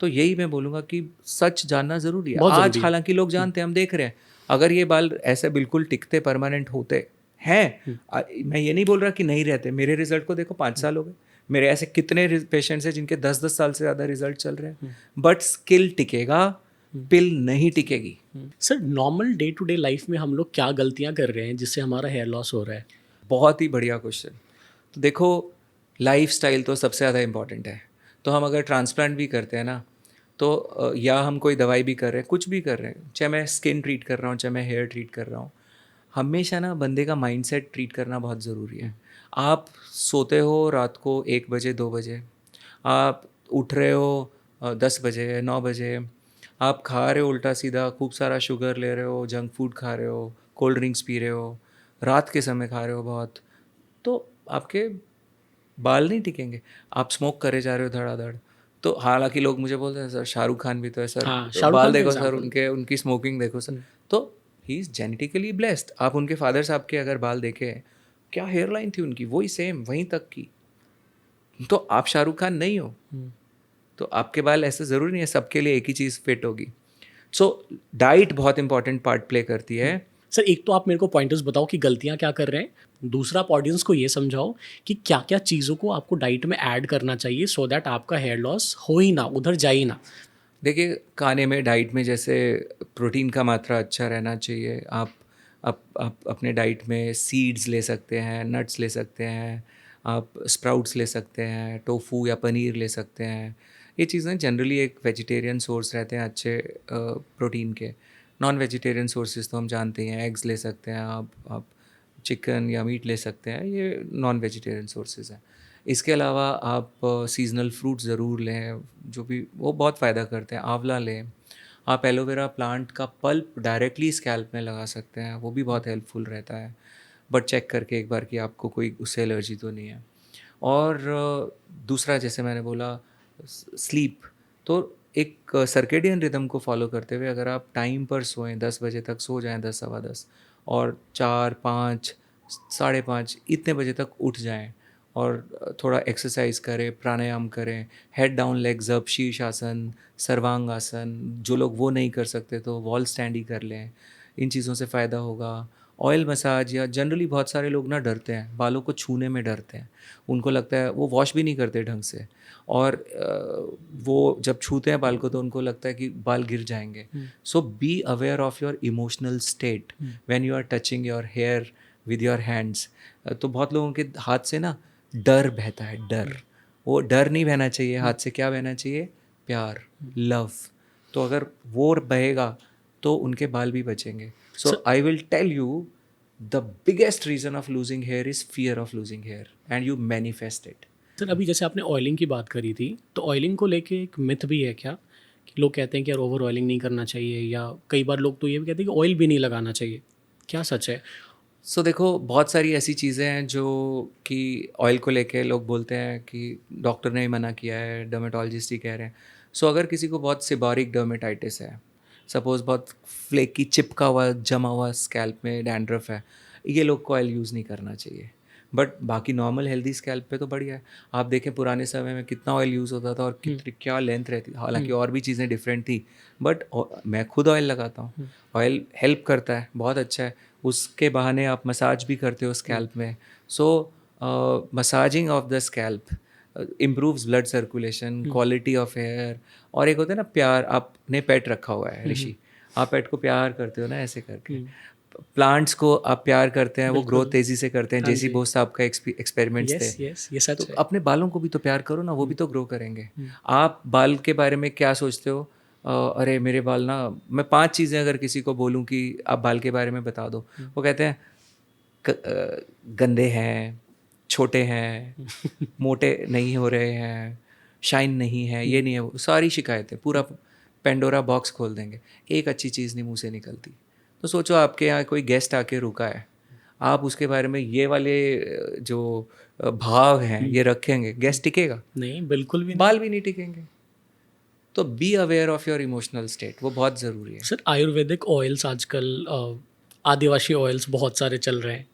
यही मैं बोलूँगा कि सच जानना ज़रूरी है। आज हालांकि लोग जानते हैं, हम देख रहे हैं, अगर ये बाल ऐसे बिल्कुल टिकते परमानेंट होते हैं, मैं ये नहीं बोल रहा कि नहीं रहते, मेरे रिजल्ट को देखो 5 साल हो गए, मेरे ऐसे कितने पेशेंट्स हैं जिनके 10-10 साल से ज़्यादा रिजल्ट चल रहे हैं, बट स्किल टिकेगा, पिल नहीं टिकेगी। Sir normal day to day life में हम लोग क्या गलतियां कर रहे हैं जिससे हमारा हेयर लॉस हो रहा है? बहुत ही बढ़िया क्वेश्चन। तो देखो, लाइफस्टाइल तो सबसे ज़्यादा इम्पॉर्टेंट है। तो हम अगर ट्रांसप्लांट भी करते हैं ना, तो या हम कोई दवाई भी कर रहे हैं, कुछ भी कर रहे हैं, चाहे मैं स्किन ट्रीट कर रहा हूँ, चाहे मैं हेयर ट्रीट कर रहा हूँ, हमेशा ना बंदे का माइंडसेट ट्रीट करना बहुत ज़रूरी है। आप सोते हो रात को 1 बजे 2 बजे, आप उठ रहे हो 10 बजे 9 बजे, आप खा रहे हो उल्टा सीधा, खूब सारा शुगर ले रहे हो, जंक फूड खा रहे हो, कोल्ड ड्रिंक्स पी रहे हो, रात के समय खा रहे हो बहुत, तो आपके बाल नहीं टिकेंगे। आप स्मोक करे जा रहे हो धड़ाधड़, तो हालांकि लोग मुझे बोलते हैं सर शाहरुख खान भी तो है सर, हाँ, तो शाहरुख बाल खान का देखो सर एग्जाम्पल। उनके, उनकी स्मोकिंग देखो सर, तो ही इज़ जेनेटिकली ब्लेस्ड। आप उनके फादर साहब के अगर बाल देखें, क्या हेयर लाइन थी उनकी, वही सेम वहीं तक की, तो आप शाहरुख खान नहीं हो, तो आपके बाल ऐसे ज़रूरी नहीं है सबके लिए एक ही चीज़ फिट होगी। सो डाइट बहुत इंपॉर्टेंट पार्ट प्ले करती है। सर एक तो आप मेरे को पॉइंटर्स बताओ कि गलतियां क्या कर रहे हैं, दूसरा आप ऑडियंस को ये समझाओ कि क्या क्या चीज़ों को आपको डाइट में ऐड करना चाहिए सो दैट आपका हेयर लॉस हो ही ना, उधर जाए ही ना। देखिए, खाने में डाइट में जैसे प्रोटीन का मात्रा अच्छा रहना चाहिए। आप अपने डाइट में सीड्स ले सकते हैं, नट्स ले सकते हैं, आप स्प्राउट्स ले सकते हैं, टोफू या पनीर ले सकते हैं। ये चीज़ें जनरली एक वेजिटेरियन सोर्स रहते हैं अच्छे प्रोटीन के। नॉन वेजिटेरियन सोर्सेज तो हम जानते हैं, एग्स ले सकते हैं आप चिकन या मीट ले सकते हैं, ये नॉन वेजिटेरियन सोर्सेज हैं। इसके अलावा आप सीजनल फ्रूट ज़रूर लें, जो भी वो बहुत फ़ायदा करते हैं। आंवला लें, आप एलोवेरा प्लांट का पल्प डायरेक्टली स्कैल्प में लगा सकते हैं, वो भी बहुत हेल्पफुल रहता है, बट चेक करके एक बार कि आपको कोई उससे एलर्जी तो नहीं है। और दूसरा जैसे मैंने बोला स्लीप, तो एक सर्केडियन रिदम को फॉलो करते हुए अगर आप टाइम पर सोएं, 10 बजे तक सो जाएं, 10 सवा 10, और 4 5 साढ़े 5 इतने बजे तक उठ जाएं, और थोड़ा एक्सरसाइज करें, प्राणायाम करें, हेड डाउन लेग्स अप, शीर्षासन, सर्वांग आसन, जो लोग वो नहीं कर सकते तो वॉल स्टैंड ही कर लें, इन चीज़ों से फ़ायदा होगा। ऑयल मसाज या जनरली बहुत सारे लोग ना डरते हैं, बालों को छूने में डरते हैं, उनको लगता है वो वॉश भी नहीं करते ढंग से, और वो जब छूते हैं बाल को तो उनको लगता है कि बाल गिर जाएंगे. So be aware of your emotional state when you are touching your hair with your hands. तो बहुत लोगों के हाथ से ना डर बहता है, डर. वो डर नहीं बहना चाहिए हाथ से. क्या बहना चाहिए? प्यार, लव. तो अगर वो बहेगा तो उनके बाल भी बचेंगे. So I will tell you the biggest reason of losing hair is fear of losing hair, and you manifest it. Sir अभी जैसे आपने ऑयलिंग की बात करी थी, तो ऑयलिंग को लेके एक मिथ भी है क्या कि लोग कहते हैं कि यार ओवर ऑयलिंग नहीं करना चाहिए, या कई बार लोग तो ये भी कहते हैं कि ऑयल भी नहीं लगाना चाहिए. क्या सच है? सो देखो, बहुत सारी ऐसी चीज़ें हैं जो कि ऑयल को लेके लोग बोलते हैं कि डॉक्टर ने ही मना किया है, डर्मेटोलॉजिस्ट ही कह रहे हैं. सो अगर किसी को बहुत सिबारिक डर्मेटाइटिस है, सपोज़ बहुत फ्लेकी चिपका हुआ जमा हुआ स्कैल्प में डैंड्रफ है, ये लोग को ऑयल यूज़ नहीं करना चाहिए. बट बाकी नॉर्मल हेल्दी स्कैल्प पे तो बढ़िया है. आप देखें पुराने समय में कितना ऑयल यूज़ होता था और कितनी क्या लेंथ रहती थी. हालांकि और भी चीज़ें डिफरेंट थी, बट मैं खुद ऑयल लगाता हूँ. ऑयल हेल्प करता है, बहुत अच्छा है. उसके बहाने आप मसाज भी करते हो स्कैल्प में. So massaging of the scalp improves blood circulation, quality of hair. और एक होता है ना प्यार. आपने पेट रखा हुआ है ऋषि, आप पेट को प्यार करते हो ना ऐसे करके. प्लांट्स को आप प्यार करते हैं, वो ग्रोथ तेजी से करते हैं. हाँ जेसी जी. बोस साहब का एक्सपेरिमेंट्स थे. यस यस, ये सच तो है. अपने बालों को भी तो प्यार करो ना, वो भी तो ग्रो करेंगे. आप बाल के बारे में क्या सोचते हो? अरे मेरे बाल ना, मैं 5 चीज़ें अगर किसी को बोलूँ कि आप बाल के बारे में बता दो, वो कहते हैं गंदे हैं, छोटे हैं, मोटे नहीं हो रहे हैं, शाइन नहीं है, ये नहीं है, वो सारी शिकायतें, पूरा पेंडोरा बॉक्स खोल देंगे. एक अच्छी चीज़ नहीं मुंह से निकलती. तो सोचो आपके यहाँ कोई गेस्ट आके रुका है, आप उसके बारे में ये वाले जो भाव हैं ये रखेंगे, गेस्ट टिकेगा? नहीं, बिल्कुल भी नहीं. बाल भी नहीं टिकेंगे. तो B aware of your emotional state, वो बहुत ज़रूरी है. सर आयुर्वेदिक ऑयल्स आजकल आदिवासी ऑयल्स बहुत सारे चल रहे हैं.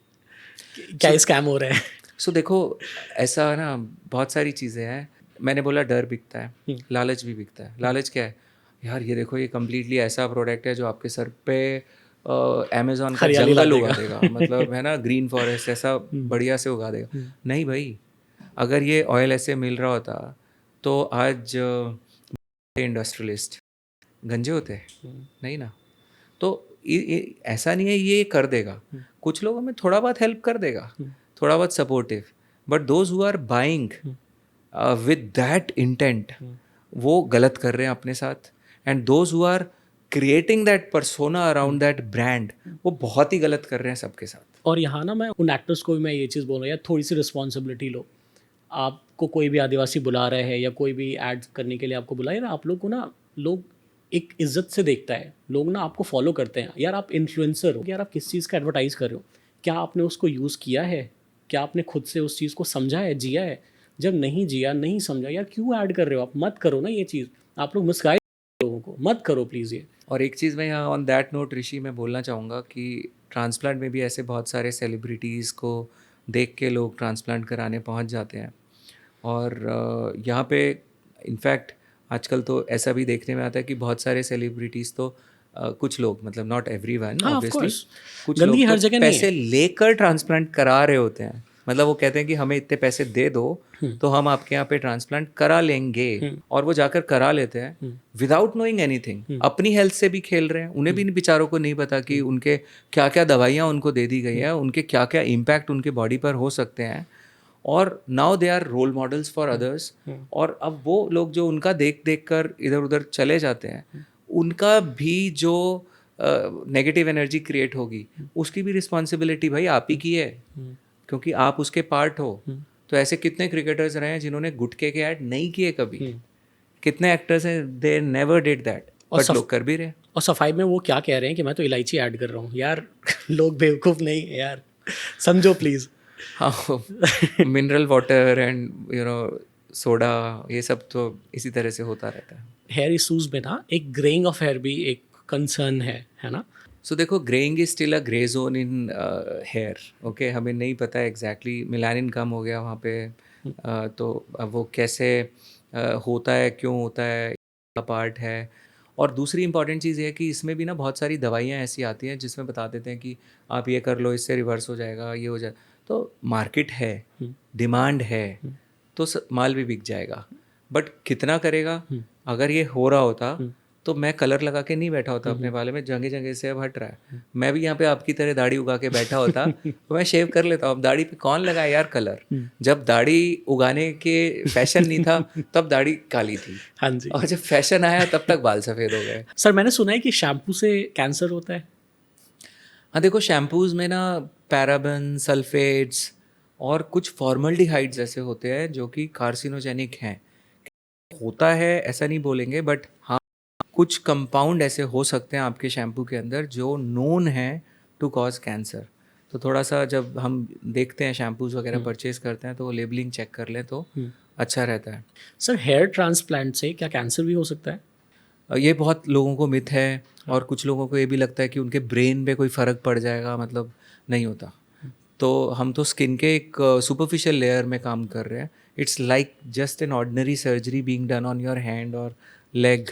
क्या स्कैम हो रहा है? सो देखो, ऐसा ना बहुत सारी चीज़ें हैं. मैंने बोला डर बिकता है, लालच भी बिकता है. लालच क्या है? यार ये देखो, ये कम्प्लीटली ऐसा प्रोडक्ट है जो आपके सर पे अमेज़न का हरियाली ला जंगल उगा देगा. देगा. मतलब है ना, ग्रीन फॉरेस्ट ऐसा बढ़िया से उगा देगा. नहीं भाई, अगर ये ऑयल ऐसे मिल रहा होता तो आज इंडस्ट्रियलिस्ट गंजे होते? नहीं ना. तो ऐसा नहीं है ये कर देगा, कुछ लोगों में थोड़ा बहुत हेल्प कर देगा, थोड़ा बहुत supportive. But those who are buying with that intent, वो गलत कर रहे हैं अपने साथ. And those who are creating that persona around that brand, वो बहुत ही गलत कर रहे हैं सबके साथ. और यहाँ ना मैं उन एक्टर्स को भी मैं ये चीज़ बोल रहा हूँ यार, थोड़ी सी रिस्पॉन्सिबिलिटी लो. आपको कोई भी आदिवासी बुला रहे हैं या कोई भी ऐड करने के लिए आपको बुला, यार आप लोग को ना लोग एक इज्जत से देखता है. लोग ना आपको फॉलो करते हैं. यार आप इन्फ्लुएंसर हो, यार आप किस चीज़ का एडवर्टाइज़ कर रहे हो? क्या आपने उसको यूज़ किया है? क्या आपने खुद से उस चीज़ को समझा है, जिया है? जब नहीं जिया, नहीं समझा, यार क्यों ऐड कर रहे हो? आप मत करो ना ये चीज़. आप लोग मिसगाइड लोगों को मत करो प्लीज़ ये. और एक चीज़ मैं यहाँ ऑन दैट नोट ऋषि मैं बोलना चाहूँगा कि ट्रांसप्लांट में भी ऐसे बहुत सारे सेलिब्रिटीज़ को देख के लोग ट्रांसप्लांट कराने पहुँच जाते हैं. और यहाँ पे इनफैक्ट आजकल तो ऐसा भी देखने में आता है कि बहुत सारे सेलिब्रिटीज़ तो कुछ लोग, मतलब नॉट एवरीवन हाँ, of ऑब्वियसली, course. कुछ गंदगी लोग हर तो जगह नहीं पैसे लेकर ट्रांसप्लांट करा रहे होते हैं. मतलब वो कहते हैं कि हमें इतने पैसे दे दो तो हम आपके यहाँ पे ट्रांसप्लांट करा लेंगे. और वो जाकर करा लेते हैं विदाउट नोइंग एनीथिंग. अपनी हेल्थ से भी खेल रहे हैं. उन्हें भी बेचारों को नहीं पता कि उनके क्या क्या दवाइयाँ उनको दे दी गई हैं, उनके क्या क्या इम्पैक्ट उनके बॉडी पर हो सकते हैं. और now they are role models for others. और अब वो लोग जो उनका देख देख कर इधर उधर चले जाते हैं, उनका भी जो नेगेटिव एनर्जी क्रिएट होगी, उसकी भी रिस्पॉन्सिबिलिटी भाई आप ही की है, क्योंकि आप उसके पार्ट हो. तो ऐसे कितने क्रिकेटर्स रहे हैं जिन्होंने गुटखे के ऐड नहीं किए कभी. कितने एक्टर्स हैं, they never did that, but लोग कर भी रहे हैं. और सफाई में वो क्या कह रहे हैं कि मैं तो इलायची ऐड कर रहा हूँ. यार लोग बेवकूफ़ नहीं है यार, समझो प्लीज़. हाँ, मिनरल वाटर एंड सोडा, ये सब तो इसी तरह से होता रहता है. हेयर इशूज़ में ना एक ग्रेइंग ऑफ हेयर भी एक कंसर्न है ना? सो देखो, greying is still a grey zone in hair. Okay, हमें नहीं पता एग्जैक्टली, मिलानिन कम हो गया वहाँ पे. तो अब वो कैसे होता है, क्यों होता है, का पार्ट है. और दूसरी इंपॉर्टेंट चीज़ ये है कि इसमें भी ना बहुत सारी दवाइयाँ ऐसी आती हैं जिसमें बता देते हैं कि आप ये कर लो, इससे रिवर्स हो जाएगा, ये हो जाए। तो मार्केट है, डिमांड है, तो माल भी बिक जाएगा। बट कितना करेगा? अगर ये हो रहा होता तो मैं कलर लगा के नहीं बैठा होता अपने बाले में, जगह जगह से अब हट रहा है। मैं भी यहाँ पे आपकी तरह दाढ़ी उगा के बैठा होता तो मैं शेव कर लेता हूँ। अब दाढ़ी पे कौन लगाए यार कलर? जब दाढ़ी उगाने के फैशन नहीं था तब दाढ़ी काली थी, हाँ जी। और जब फैशन आया तब तक बाल सफ़ेद हो गए। सर मैंने सुना है कि शैम्पू से कैंसर होता है। हाँ देखो, शैम्पूज़ में ना पैराबन, सल्फेट्स और कुछ फॉर्मल्डिहाइड्स ऐसे होते हैं जो कि कार्सिनोजेनिक हैं। होता है ऐसा नहीं बोलेंगे, बट हाँ कुछ कंपाउंड ऐसे हो सकते हैं आपके शैम्पू के अंदर जो नोन है टू कॉज कैंसर। तो थोड़ा सा जब हम देखते हैं शैम्पूज़ वगैरह परचेज करते हैं तो लेबलिंग चेक कर लें तो अच्छा रहता है। सर हेयर ट्रांसप्लांट से क्या कैंसर भी हो सकता है? ये बहुत लोगों को मिथ है, और कुछ लोगों को ये भी लगता है कि उनके ब्रेन पे कोई फ़र्क पड़ जाएगा, मतलब नहीं होता। तो हम तो स्किन के एक सुपरफिशियल लेयर में काम कर रहे हैं। It's like just an ordinary surgery being done on your hand और लेग।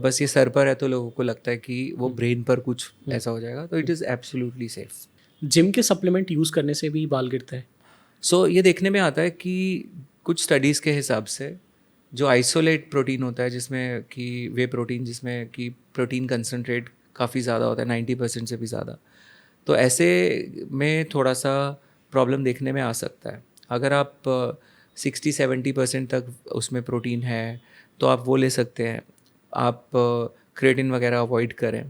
बस ये सर पर है तो लोगों को लगता है कि वो ब्रेन पर कुछ ऐसा हो जाएगा, तो it is absolutely safe. Gym के सप्लीमेंट यूज़ करने से भी बाल गिरते हैं? सो ये देखने में आता है कि कुछ स्टडीज़ के हिसाब से जो आइसोलेट प्रोटीन होता है, जिसमें कि वे प्रोटीन जिसमें कि प्रोटीन कंसनट्रेट काफ़ी ज़्यादा होता है, 90% से भी ज़्यादा, तो ऐसे में थोड़ा सा प्रॉब्लम देखने में आ सकता है। अगर आप 60-70% तक उसमें प्रोटीन है तो आप वो ले सकते हैं। आप क्रेटिन वगैरह अवॉइड करें।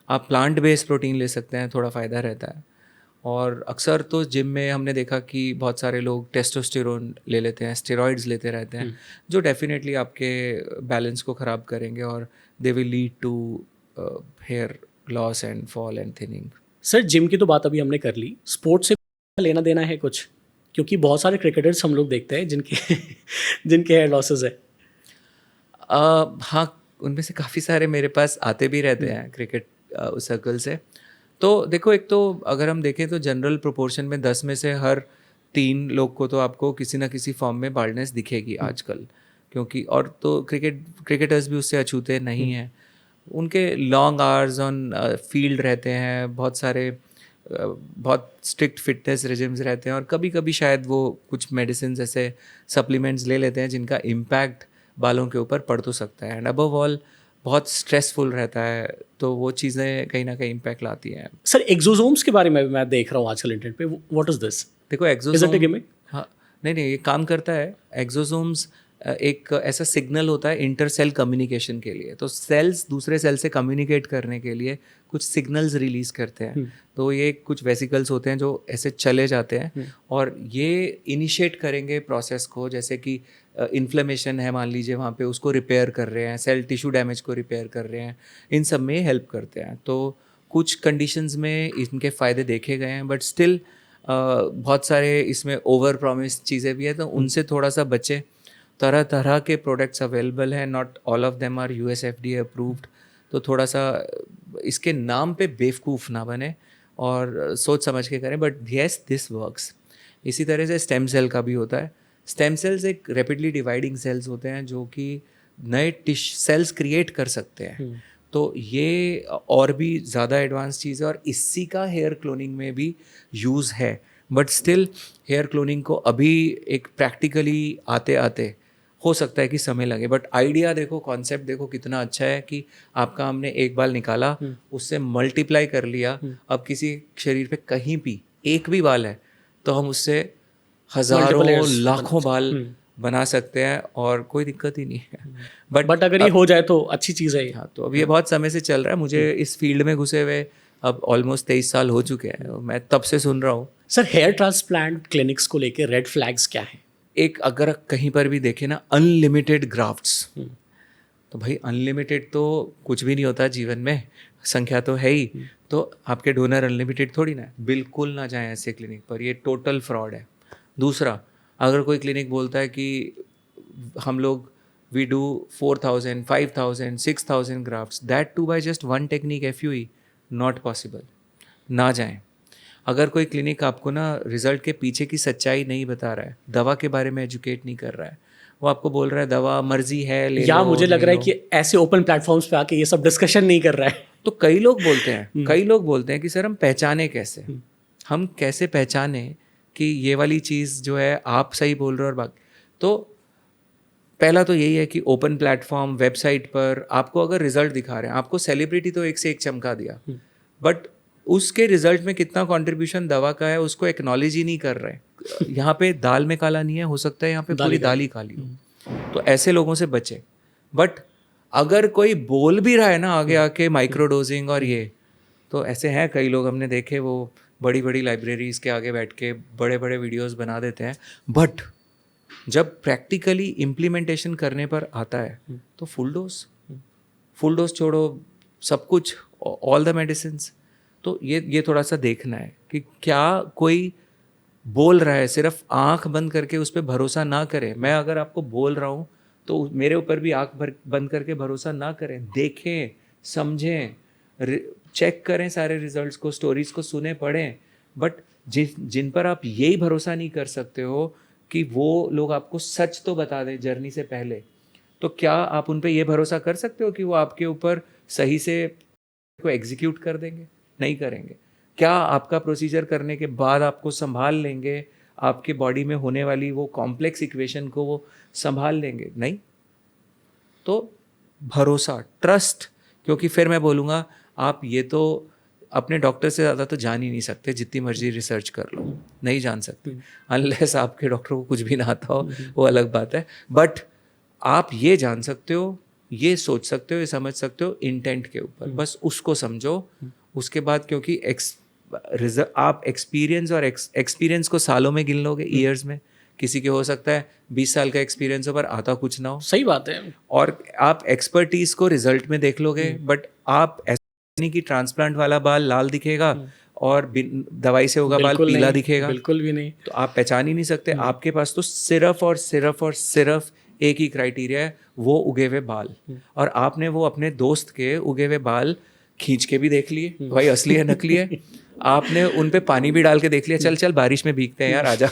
आप प्लांट बेस्ड प्रोटीन ले सकते हैं, थोड़ा फ़ायदा रहता है। और अक्सर तो जिम में हमने देखा कि बहुत सारे लोग टेस्टोस्टेरोन ले लेते हैं, स्टेरॉइड्स लेते रहते हैं, जो डेफिनेटली आपके बैलेंस को ख़राब करेंगे और they will lead to hair loss and fall and thinning. Sir gym की तो बात अभी हमने कर ली, स्पोर्ट्स से लेना देना है कुछ? क्योंकि बहुत सारे क्रिकेटर्स हम लोग देखते हैं जिनके जिनके हेयर लॉसेस है। हाँ, उनमें से काफ़ी सारे मेरे पास आते भी रहते हैं क्रिकेट सर्कल से। तो देखो, एक तो अगर हम देखें तो जनरल प्रोपोर्शन में 10 में से हर 3 लोग को तो आपको किसी ना किसी फॉर्म में बाल्डनेस दिखेगी आजकल। क्योंकि और तो क्रिकेटर्स भी उससे अछूते नहीं हैं। उनके लॉन्ग आवर्स ऑन फील्ड रहते हैं, बहुत सारे बहुत स्ट्रिक्ट फिटनेस रेजिम्स रहते हैं, और कभी कभी शायद वो कुछ मेडिसिन ऐसे सप्लीमेंट्स ले लेते हैं जिनका इम्पैक्ट बालों के ऊपर पड़ तो सकता है। एंड अबव ऑल बहुत स्ट्रेसफुल रहता है, तो वो चीज़ें कहीं ना कहीं इम्पैक्ट लाती हैं। सर एक्सोसोम्स के बारे में मैं देख रहा हूँ आजकल इंटरनेट पे, व्हाट इज दिस? देखो is it a exosome, gimmick? हाँ, नहीं ये काम करता है। एक्सोसोम्स एक ऐसा सिग्नल होता है इंटरसेल कम्युनिकेशन के लिए। तो सेल्स दूसरे सेल से कम्युनिकेट करने के लिए कुछ सिग्नल्स रिलीज करते हैं। तो ये कुछ वेसिकल्स होते हैं जो ऐसे चले जाते हैं और ये इनिशिएट करेंगे प्रोसेस को, जैसे कि इन्फ्लेमेशन है मान लीजिए वहाँ पे, उसको रिपेयर कर रहे हैं, सेल टिश्यू डैमेज को रिपेयर कर रहे हैं, इन सब में हेल्प करते हैं। तो कुछ कंडीशंस में इनके फ़ायदे देखे गए हैं, बट स्टिल बहुत सारे इसमें ओवर प्रॉमिस चीज़ें भी है, तो उनसे थोड़ा सा बचें। तरह तरह के प्रोडक्ट्स अवेलेबल हैं, not all of them are USFDA approved. तो थोड़ा सा इसके नाम पे बेवकूफ़ ना बने और सोच समझ के करें, बट येस दिस वर्क्स। इसी तरह से स्टेम सेल का भी होता है। स्टेम सेल्स एक रैपिडली डिवाइडिंग सेल्स होते हैं जो कि नए सेल्स क्रिएट कर सकते हैं। तो ये और भी ज़्यादा एडवांस चीज़ है, और इसी का हेयर क्लोनिंग में भी यूज़ है। बट स्टिल हेयर क्लोनिंग को अभी एक प्रैक्टिकली आते आते हो सकता है कि समय लगे, बट आइडिया देखो, कॉन्सेप्ट देखो कितना अच्छा है कि आपका हमने एक बाल निकाला, उससे मल्टीप्लाई कर लिया। अब किसी शरीर पे कहीं भी एक भी बाल है तो हम उससे हज़ारों लाखों बाल बना सकते हैं और कोई दिक्कत ही नहीं है। बट अगर ये हो जाए तो अच्छी चीज़ है ये। हाँ, तो अब ये बहुत समय से चल रहा है। मुझे इस फील्ड में घुसे हुए अब ऑलमोस्ट 23 साल हो चुके हैं, मैं तब से सुन रहा हूँ। सर हेयर ट्रांसप्लांट क्लिनिक्स को लेके रेड फ्लैग्स क्या हैं? एक अगर कहीं पर भी देखें ना, अनलिमिटेड ग्राफ्ट्स, तो भाई अनलिमिटेड तो कुछ भी नहीं होता जीवन में, संख्या तो है ही। तो आपके डोनर अनलिमिटेड थोड़ी ना है। बिल्कुल ना जाएं ऐसे क्लिनिक पर, ये टोटल फ्रॉड है। दूसरा, अगर कोई क्लिनिक बोलता है कि हम लोग we do 4000, 5000, 6000 grafts, that too by just one technique FUE, not possible. ना जाएं। अगर कोई क्लिनिक आपको ना रिजल्ट के पीछे की सच्चाई नहीं बता रहा है, दवा के बारे में एजुकेट नहीं कर रहा है, वो आपको बोल रहा है दवा मर्जी है ले या लो, मुझे लग नहीं रहा है लो। कि ऐसे ओपन प्लेटफॉर्म्स पे आके ये सब डिस्कशन नहीं कर रहा है। तो कई लोग बोलते हैं, कई लोग बोलते हैं कि सर हम पहचाने कैसे, हम कैसे पहचाने कि ये वाली चीज़ जो है आप सही बोल रहे हो और बाकी। तो पहला तो यही है कि ओपन प्लेटफॉर्म वेबसाइट पर आपको अगर रिजल्ट दिखा रहे हैं, आपको सेलिब्रिटी तो एक से एक चमका दिया, बट उसके रिजल्ट में कितना कंट्रीब्यूशन दवा का है उसको एक्नॉलेज ही नहीं कर रहे। यहाँ पे दाल में काला नहीं है, हो सकता है यहाँ पे पूरी दाल ही काली हो। तो ऐसे लोगों से बचें। बट अगर कोई बोल भी रहा है ना आगे आके माइक्रो डोजिंग और ये, तो ऐसे हैं कई लोग हमने देखे, वो बड़ी बड़ी लाइब्रेरीज के आगे बैठ के बड़े बड़े वीडियोस बना देते हैं, बट जब प्रैक्टिकली इम्प्लीमेंटेशन करने पर आता है तो फुल डोज छोड़ो सब कुछ, ऑल द मेडिसिन्स। तो ये थोड़ा सा देखना है कि क्या कोई बोल रहा है, सिर्फ आंख बंद करके उस पर भरोसा ना करें। मैं अगर आपको बोल रहा हूँ तो मेरे ऊपर भी आंख बंद करके भरोसा ना करें, देखें, समझें, चेक करें सारे रिजल्ट्स को, स्टोरीज को सुने पढ़ें। बट जिन पर आप यही भरोसा नहीं कर सकते हो कि वो लोग आपको सच तो बता दें जर्नी से पहले, तो क्या आप उन पे ये भरोसा कर सकते हो कि वो आपके ऊपर सही से को एग्जीक्यूट कर देंगे? नहीं करेंगे। क्या आपका प्रोसीजर करने के बाद आपको संभाल लेंगे, आपके बॉडी में होने वाली वो कॉम्प्लेक्स इक्वेशन को वो संभाल लेंगे? नहीं। तो भरोसा, ट्रस्ट, क्योंकि फिर मैं बोलूँगा आप ये तो अपने डॉक्टर से ज़्यादा तो जान ही नहीं सकते, जितनी मर्जी रिसर्च कर लो नहीं जान सकते, अनलेस आपके डॉक्टर को कुछ भी ना आता हो, वो अलग बात है। बट आप ये जान सकते हो, ये सोच सकते हो, ये समझ सकते हो इंटेंट के ऊपर, बस उसको समझो। उसके बाद क्योंकि आप एक्सपीरियंस और एक्सपीरियंस को सालों में गिन लोगे, ईयर्स में। किसी के हो सकता है 20 साल का एक्सपीरियंस हो पर आता कुछ ना हो। सही बात है। और आप एक्सपर्टीज को रिजल्ट में देख लोगे, बट आप ऐसा नहीं कि ट्रांसप्लांट वाला बाल लाल दिखेगा और दवाई से होगा बाल पीला दिखेगा, बिल्कुल भी नहीं। तो आप पहचान ही नहीं सकते। आपके पास तो सिर्फ और सिर्फ और सिर्फ एक ही क्राइटेरिया है, वो उगे हुए बाल। और आपने वो अपने दोस्त के उगे हुए बाल खींच के भी देख लिए, भाई असली है नकली है। आपने उन पे पानी भी डाल के देख लिया, चल चल बारिश में भीगते हैं यार आजा।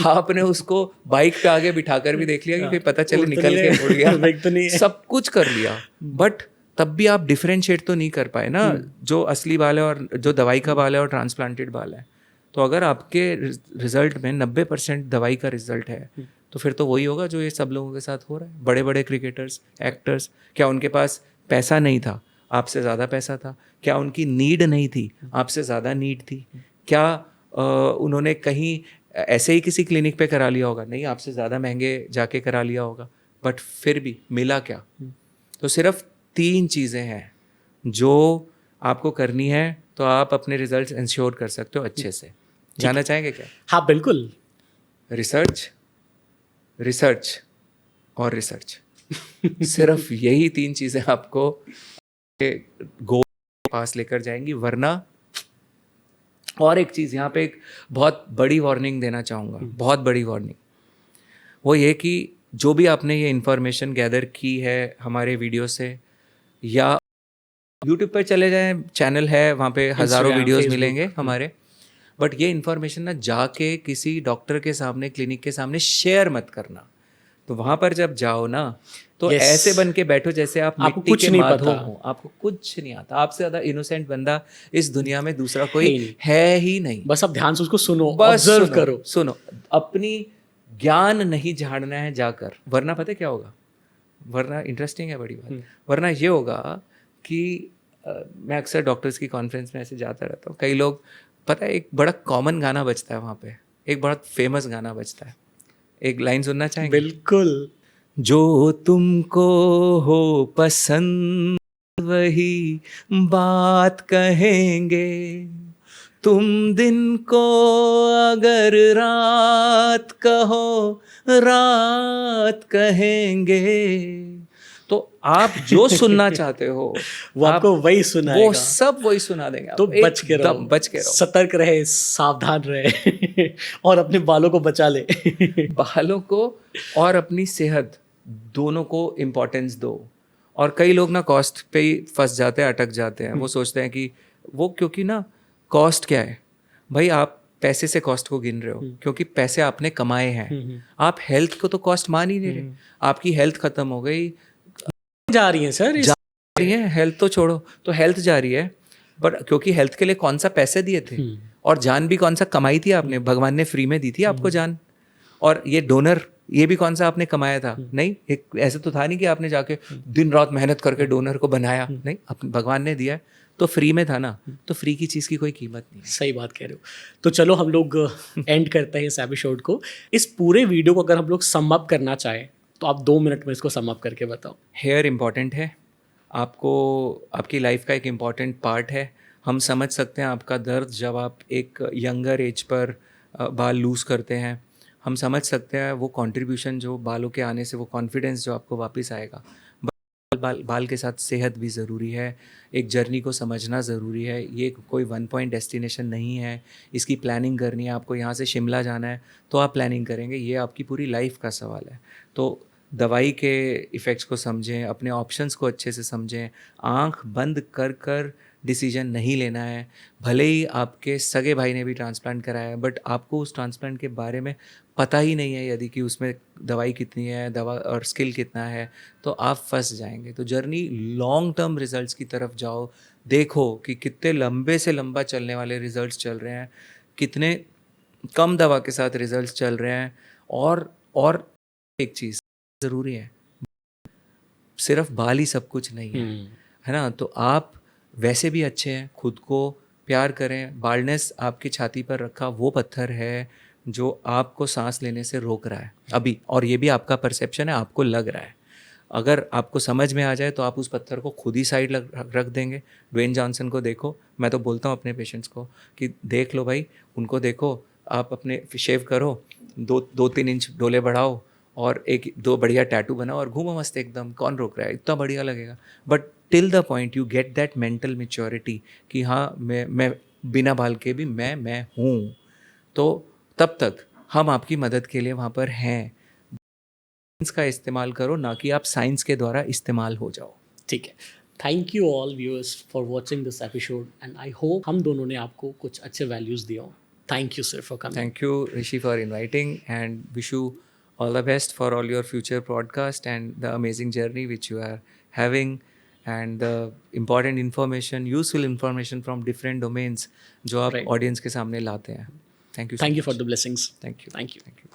आपने उसको बाइक पे आगे बिठाकर भी देख लिया कि कोई पता चले निकल के उड़ गया, सब कुछ कर लिया, बट तब भी आप डिफरेंशिएट तो नहीं कर पाए ना, जो असली बाल है और जो दवाई का बाल है और ट्रांसप्लांटेड बाल है। तो अगर आपके रिजल्ट में 90% दवाई का रिजल्ट है, तो फिर तो वही होगा जो ये सब लोगों के साथ हो रहा है। बड़े बड़े क्रिकेटर्स, एक्टर्स, क्या उनके पास पैसा नहीं था? आपसे ज़्यादा पैसा था। क्या उनकी नीड नहीं थी? आपसे ज़्यादा नीड थी। क्या उन्होंने कहीं ऐसे ही किसी क्लिनिक पे करा लिया होगा? नहीं, आपसे ज़्यादा महंगे जाके करा लिया होगा, बट फिर भी मिला क्या? तो सिर्फ 3 चीज़ें हैं जो आपको करनी है, तो आप अपने रिजल्ट्स इंश्योर कर सकते हो अच्छे से। जानना चाहेंगे क्या? हाँ बिल्कुल। रिसर्च, रिसर्च और रिसर्च। सिर्फ यही 3 चीज़ें आपको गोल पास लेकर जाएंगी, वरना। और एक चीज़ यहाँ पे एक बहुत बड़ी वार्निंग देना चाहूँगा, बहुत बड़ी वार्निंग, वो ये कि जो भी आपने ये इन्फॉर्मेशन गैदर की है हमारे वीडियो से, या यूट्यूब पर चले जाएं, चैनल है वहाँ पे हज़ारों वीडियोस मिलेंगे हमारे, बट ये इन्फॉर्मेशन ना जाके किसी डॉक्टर के सामने, क्लिनिक के सामने शेयर मत करना। तो वहाँ पर जब जाओ ना, तो ऐसे बन के बैठो जैसे आप मिट्टी के माधो हो, आपको कुछ नहीं आता। आपसे ज़्यादा इनोसेंट बंदा इस दुनिया में दूसरा कोई है ही नहीं। बस आप ध्यान से उसको सुनो, बस ऑब्जर्व करो, सुनो। अपनी ज्ञान नहीं झाड़ना है जाकर, वरना पता क्या होगा? वरना इंटरेस्टिंग है बड़ी बात, वरना ये होगा कि मैं अक्सर डॉक्टर्स की कॉन्फ्रेंस में ऐसे जाता रहता हूँ, कई लोग, पता है एक बड़ा कॉमन गाना बजता है वहाँ पे, एक बड़ा फेमस गाना बजता है, एक लाइन सुनना चाहेंगे? बिल्कुल। जो तुमको हो पसंद वही बात कहेंगे, तुम दिन को अगर रात कहो रात कहेंगे। तो आप जो सुनना चाहते हो वो आपको वही सुनाएगा, वो सब वही सुना देंगे। तो बच के रहो, सतर्क रहे, सावधान रहे और अपने बालों को बचा ले। बालों को और अपनी सेहत दोनों को इम्पोर्टेंस दो। और कई लोग ना कॉस्ट पे ही फंस जाते हैं, अटक जाते हैं। वो सोचते हैं कि वो, क्योंकि ना कॉस्ट क्या है भाई, आप पैसे से कॉस्ट को गिन रहे हो, क्योंकि पैसे आपने कमाए हैं। आप हेल्थ को तो कॉस्ट मान ही नहीं रहे। आपकी हेल्थ खत्म हो गई, जा रही है सर जा रही है, हेल्थ तो छोड़ो, तो हेल्थ जा रही है, पर क्योंकि हेल्थ के लिए कौन सा पैसे दिए थे, और जान भी कौन सा कमाई थी आपने, भगवान ने फ्री में दी थी आपको जान। और ये डोनर, ये भी कौन सा आपने कमाया था? नहीं, एक ऐसे तो था नहीं कि आपने जाके दिन रात मेहनत करके डोनर को बनाया, नहीं, भगवान ने दिया है, तो फ्री में था ना, तो फ्री की चीज़ की कोई कीमत नहीं है। सही बात कह रहे हो। तो चलो हम लोग एंड करते हैं इस एपिसोड को। इस पूरे वीडियो को अगर हम लोग सम अप करना चाहें तो आप 2 मिनट में इसको सम अप करके बताओ। हेयर इम्पॉर्टेंट है, आपको आपकी लाइफ का एक इम्पॉर्टेंट पार्ट है। हम समझ सकते हैं आपका दर्द जब आप एक यंगर एज पर बाल लूज़ करते हैं। हम समझ सकते हैं वो कंट्रीब्यूशन जो बालों के आने से, वो कॉन्फिडेंस जो आपको वापस आएगा। बाल के साथ सेहत भी ज़रूरी है, एक जर्नी को समझना ज़रूरी है। ये कोई वन पॉइंट डेस्टिनेशन नहीं है, इसकी प्लानिंग करनी है। आपको यहाँ से शिमला जाना है तो आप प्लानिंग करेंगे, ये आपकी पूरी लाइफ का सवाल है। तो दवाई के इफ़ेक्ट्स को समझें, अपने ऑप्शंस को अच्छे से समझें, आंख बंद कर कर डिसीजन नहीं लेना है। भले ही आपके सगे भाई ने भी ट्रांसप्लांट कराया है, बट आपको उस ट्रांसप्लांट के बारे में पता ही नहीं है, यदि कि उसमें दवाई कितनी है, दवा और स्किल कितना है, तो आप फंस जाएंगे। तो जर्नी लॉन्ग टर्म रिजल्ट्स की तरफ जाओ, देखो कि कितने लंबे से लंबा चलने वाले रिजल्ट्स चल रहे हैं, कितने कम दवा के साथ रिजल्ट्स चल रहे हैं। और एक चीज़ ज़रूरी है, सिर्फ बाल ही सब कुछ नहीं है ना। तो आप वैसे भी अच्छे हैं, खुद को प्यार करें। बाल्डनेस आपकी छाती पर रखा वो पत्थर है जो आपको सांस लेने से रोक रहा है अभी, और ये भी आपका परसेप्शन है, आपको लग रहा है। अगर आपको समझ में आ जाए तो आप उस पत्थर को खुद ही साइड रख देंगे। ड्वेन जॉनसन को देखो, मैं तो बोलता हूँ अपने पेशेंट्स को कि देख लो भाई, उनको देखो, आप अपने शेव करो, 2-3 इंच डोले बढ़ाओ, और एक दो बढ़िया टैटू बनाओ और घूमो मस्त एकदम, कौन रोक रहा है, इतना बढ़िया लगेगा। But till the point you get that mental maturity कि हाँ, मैं बिना बाल के भी मैं हूँ, तो तब तक हम आपकी मदद के लिए वहाँ पर हैं। साइंस का इस्तेमाल करो, ना कि आप साइंस के द्वारा इस्तेमाल हो जाओ। ठीक है। Thank you all viewers for watching this episode and I hope हम दोनों ने आपको कुछ अच्छे वैल्यूज़ दिए हों। Thank you sir for coming. Thank you, Rishi, for inviting, and wish you all the best for all your future podcast and the amazing journey which you are having, and the important information, useful information from different domains जो आप Right. audience के सामने लाते हैं. Thank you so Thank you for much. the blessings. Thank you. Thank you. Thank you.